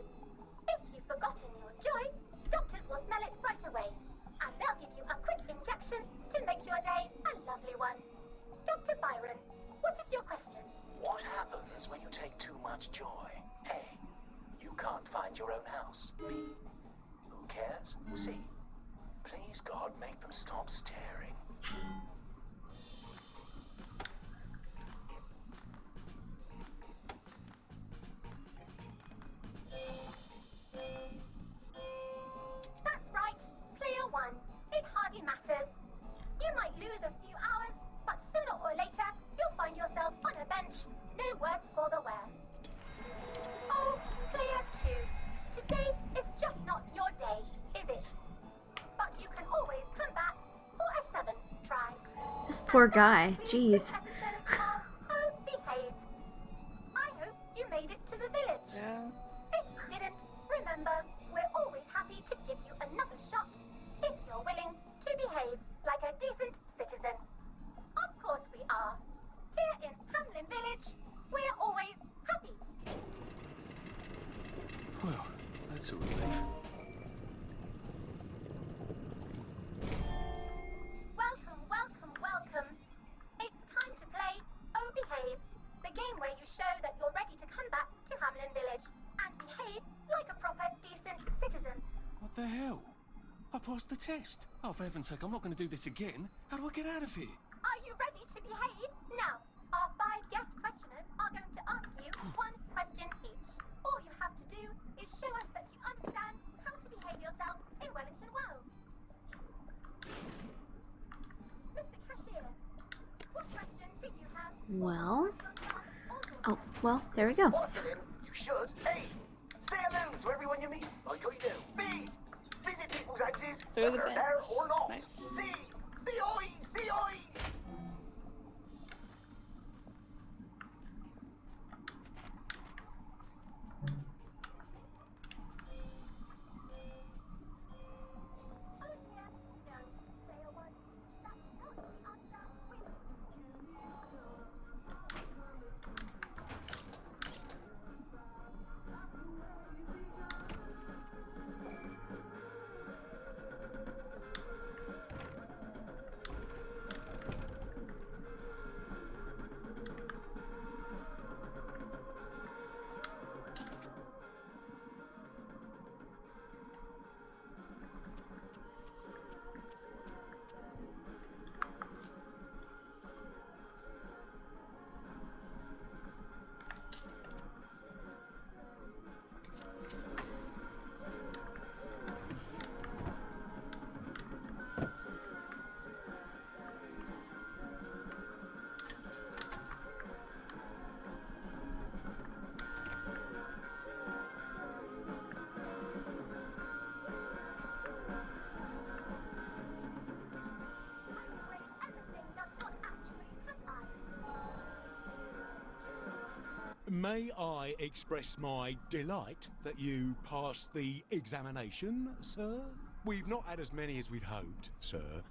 If you've forgotten your joy, doctors will smell it right away. And they'll give you a quick injection to make your day a lovely one. Dr. Byron, what is your question? What happens when you take too much joy? A. You can't find your own house. B. Who cares? C. Please God, make them stop staring. That's right. Clear one. It hardly matters. You might lose a few hours, but sooner or later, you'll find yourself on a bench, no worse for the wear. Oh, clear two. Today is just not your day, is it? But you can always come back for a seventh try. This poor guy. Jeez. Oh, behave. I hope you made it to the village. Yeah. If you didn't, remember, we're always happy to give you another shot if you're willing to behave like a decent citizen. Of course we are. Here in Hamlin Village, we're always happy. Well, that's a relief. Welcome, welcome, welcome. It's time to play Oh Behave, the game where you show that you're ready to come back to Hamlin Village and behave like a proper, decent citizen. What the hell? I passed the test. Oh, for heaven's sake, I'm not going to do this again. How do I get out of here? Are you ready to behave? Now, our 5 guest questioners are going to ask you one question each. All you have to do is show us that you understand how to behave yourself in Wellington Wells. Mr. Cashier, what question do you have? Well. Oh, well, there we go. You should. A. Say hello to everyone you meet, like I do. B. Visit people's houses, Through the whether they're fence. there or not. Nice. C. The eyes, the eyes. May I express my delight that you passed the examination, sir? We've not had as many as we'd hoped, sir.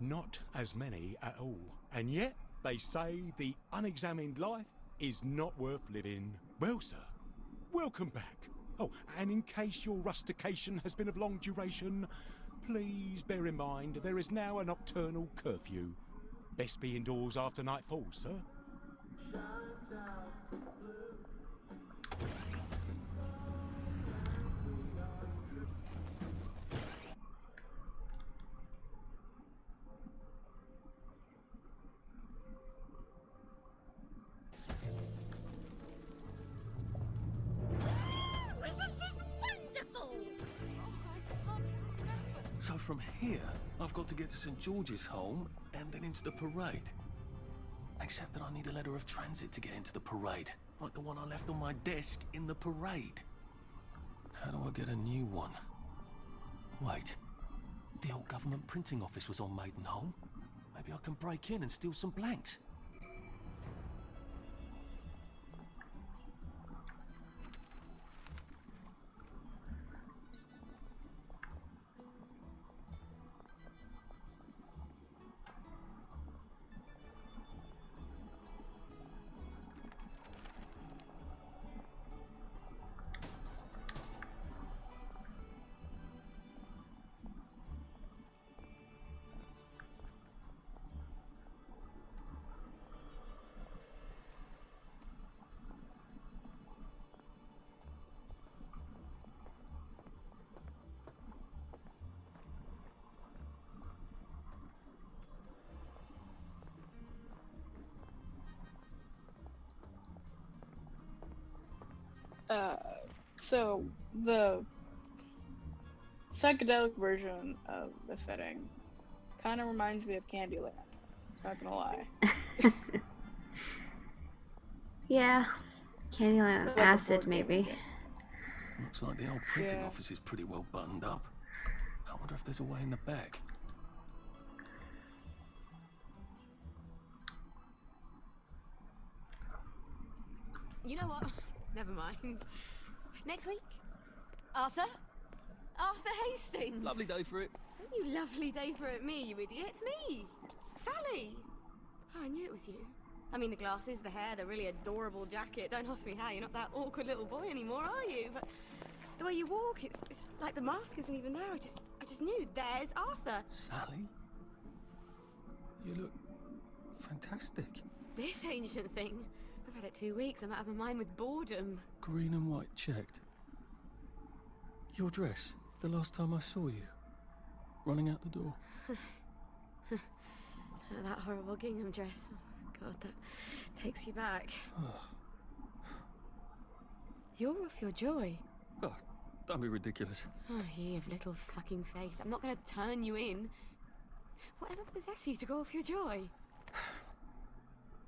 Not as many at all. And yet, they say the unexamined life is not worth living. Well, sir, welcome back. Oh, and in case your rustication has been of long duration, please bear in mind there is now a nocturnal curfew. Best be indoors after nightfall, sir. So from here, I've got to get to St. George's home and then into the parade. Except that I need a letter of transit to get into the parade, like the one I left on my desk in the parade. How do I get a new one? Wait, the old government printing office was on Maidenholm. Maybe I can break in and steal some blanks. So the psychedelic version of the setting kind of reminds me of Candyland. Not gonna lie. Yeah, Candyland on acid, maybe. Looks like the old printing office is pretty well buttoned up. I wonder if there's a way in the back. You know what? Never mind. Next week? Arthur? Arthur Hastings! Lovely day for it. Don't you lovely day for it me, you idiot. It's me! Sally! Oh, I knew it was you. I mean, the glasses, the hair, the really adorable jacket. Don't ask me how, you're not that awkward little boy anymore, are you? But the way you walk, it's like the mask isn't even there. I just knew. There's Arthur. Sally? You look fantastic. This ancient thing. I've had it 2 weeks. I'm out of my mind with boredom. Green and white checked. Your dress, the last time I saw you. Running out the door. Oh, that horrible gingham dress. Oh, God, that takes you back. You're off your joy. Oh, don't be ridiculous. Oh, ye of little fucking faith. I'm not going to turn you in. Whatever possesses you to go off your joy?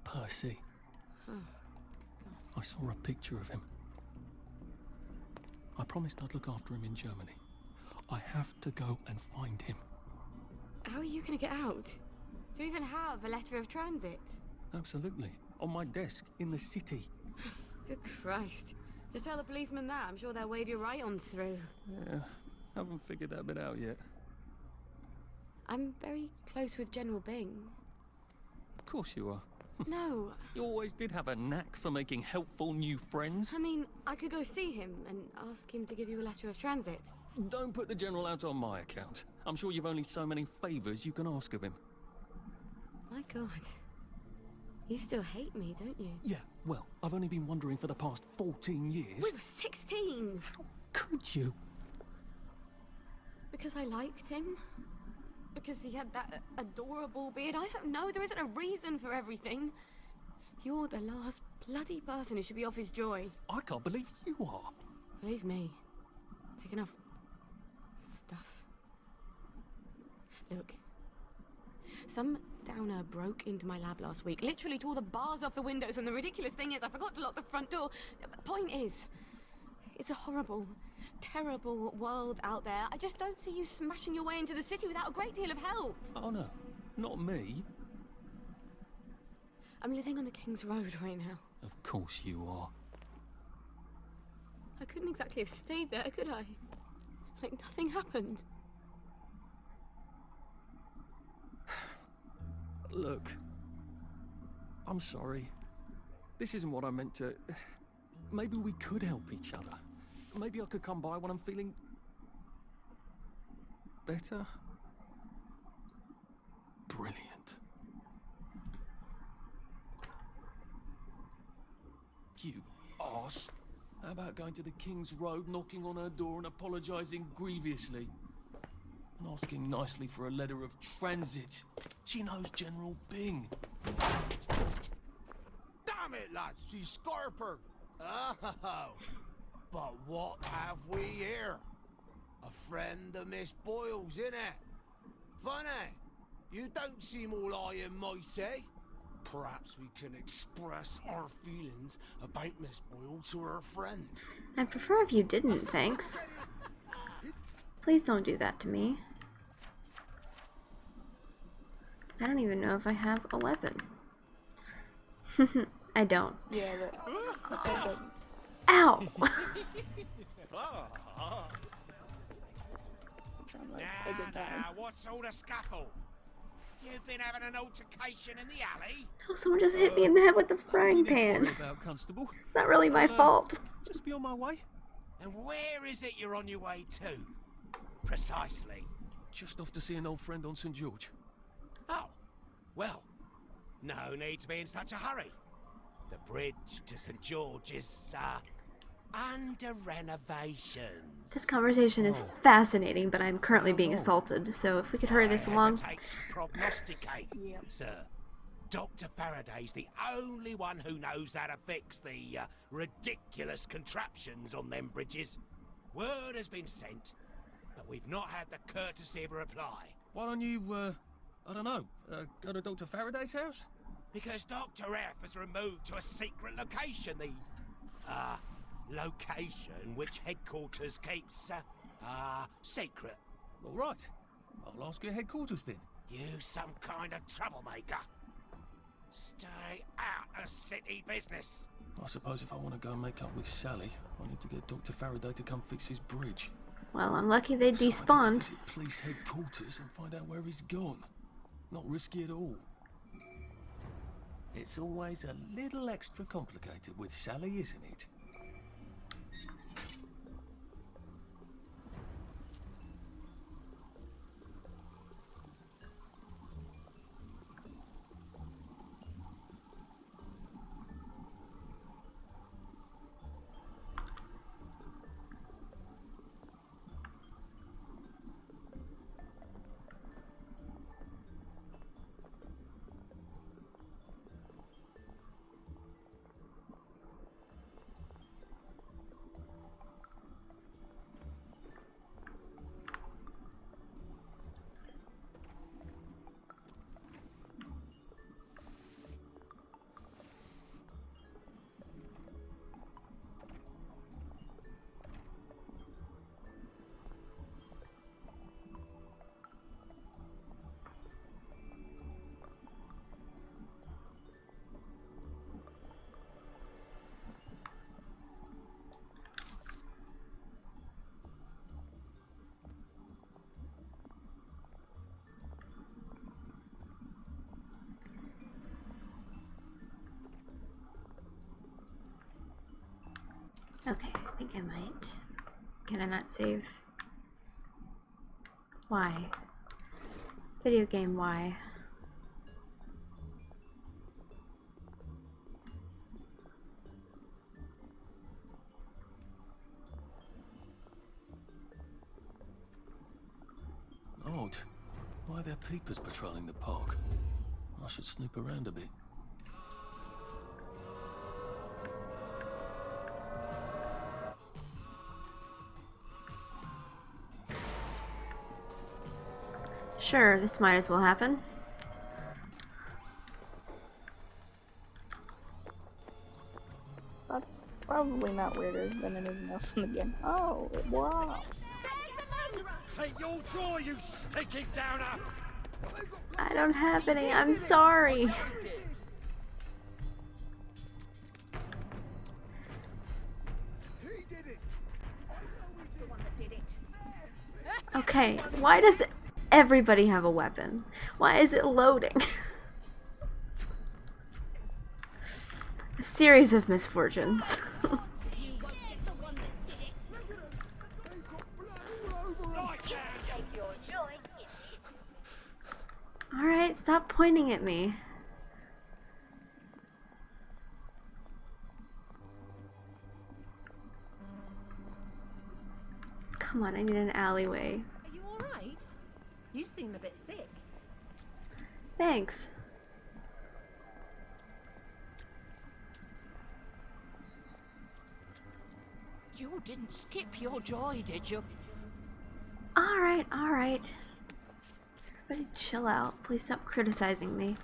Percy. Oh, I saw a picture of him. I promised I'd look after him in Germany. I have to go and find him. how are you going to get out? Do you even have a letter of transit? Absolutely. On my desk, in the city. Good Christ. Just tell the policeman that. I'm sure they'll wave you right on through. Yeah, haven't figured that bit out yet. I'm very close with General Bing. Of course you are. No. You always did have a knack for making helpful new friends. I mean, I could go see him and ask him to give you a letter of transit. Don't put the General out on my account. I'm sure you've only so many favours you can ask of him. My God. You still hate me, don't you? Yeah, well, I've only been wondering for the past 14 years. We were 16! How could you? Because I liked him? Because he had that adorable beard? I don't know, there isn't a reason for everything. You're the last bloody person who should be off his joy. I can't believe you are. Believe me. Take enough stuff. Look. Some downer broke into my lab last week, literally tore the bars off the windows, and the ridiculous thing is I forgot to lock the front door. Point is, it's a horrible, terrible world out there. I just don't see you smashing your way into the city without a great deal of help. Oh no, not me. I'm living on the King's Road right now. Of course you are. I couldn't exactly have stayed there, could I? Like, nothing happened. Look, I'm sorry. This isn't what I meant to... Maybe we could help each other. Maybe I could come by when I'm feeling... better? Brilliant. You arse. How about going to the King's Road, knocking on her door and apologising grievously? And asking nicely for a letter of transit. She knows General Bing. Damn it, lads, she's Scarper. Oh, but what have we here? A friend of Miss Boyle's, innit? Funny, you don't seem all high and mighty. Perhaps we can express our feelings about Miss Boyle to her friend. I'd prefer if you didn't, thanks. Please don't do that to me. I don't even know if I have a weapon. I don't. Yeah, but Ow! Now, what's all the scuffle? You've been having an altercation in the alley? No, someone just hit me in the head with a frying pan. About, Constable. It's not really my fault. Just be on my way. And where is it you're on your way to? Precisely. Just off to see an old friend on St. George. Oh, well, no need to be in such a hurry. The bridge to St. George is, under renovation. This conversation is fascinating, but I'm currently being assaulted, so if we could hurry this along. Prognosticate, sir. Dr. Faraday's the only one who knows how to fix the ridiculous contraptions on them bridges. Word has been sent, but we've not had the courtesy of a reply. Why don't you, I don't know, go to Dr. Faraday's house? Because Dr. F has removed to a secret location, the, location which headquarters keeps, secret. All right. I'll ask your headquarters then. You some kind of troublemaker. Stay out of city business. I suppose if I want to go and make up with Sally, I need to get Dr. Faraday to come fix his bridge. Well, I'm lucky they despawned. Visit police headquarters and find out where he's gone. Not risky at all. It's always a little extra complicated with Sally, isn't it? Okay, I think I might. Can I not save? Why? Video game, why? Odd. Why are there peepers patrolling the park? I should snoop around a bit. Sure, this might as well happen. That's probably not weirder than anything else in the game. Oh, wow. Take your jaw, you stinking downer! I don't have any, I'm sorry. He did it! Okay, why does everybody have a weapon? Why is it loading? A series of misfortunes. Alright, stop pointing at me. Come on, I need an alleyway. Are you alright? You seem a bit sick. Thanks. You didn't skip your joy, did you? Alright, alright. Everybody chill out. Please stop criticizing me.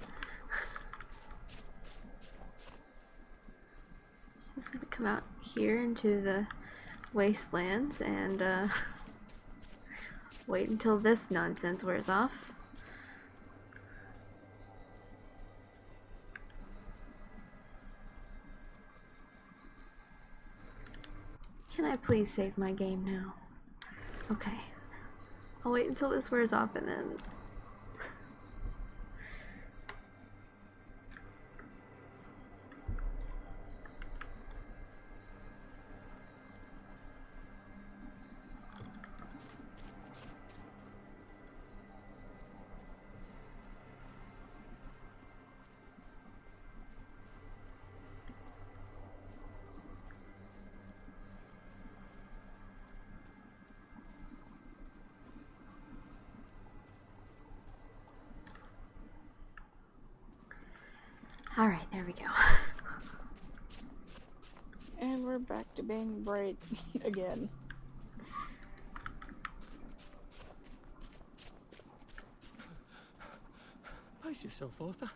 Just gonna come out here into the wastelands and wait until this nonsense wears off. Can I please save my game now? Okay. I'll wait until this wears off and then... Alright, there we go. And we're back to being bright again. Pace yourself, Arthur.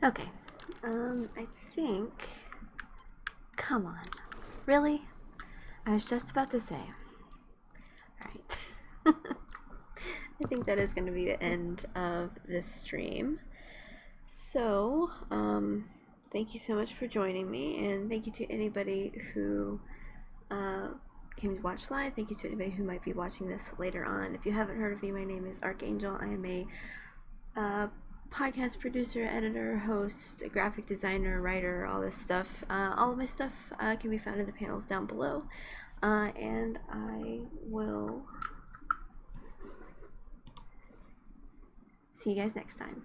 Okay. I think... Come on. Really? I was just about to say. Alright. I think that is going to be the end of this stream. So, thank you so much for joining me, and thank you to anybody who came to watch live. Thank you to anybody who might be watching this later on. If you haven't heard of me, my name is Archangel. I am a podcast producer, editor, host, graphic designer, writer, all this stuff. All of my stuff can be found in the panels down below. And I will see you guys next time.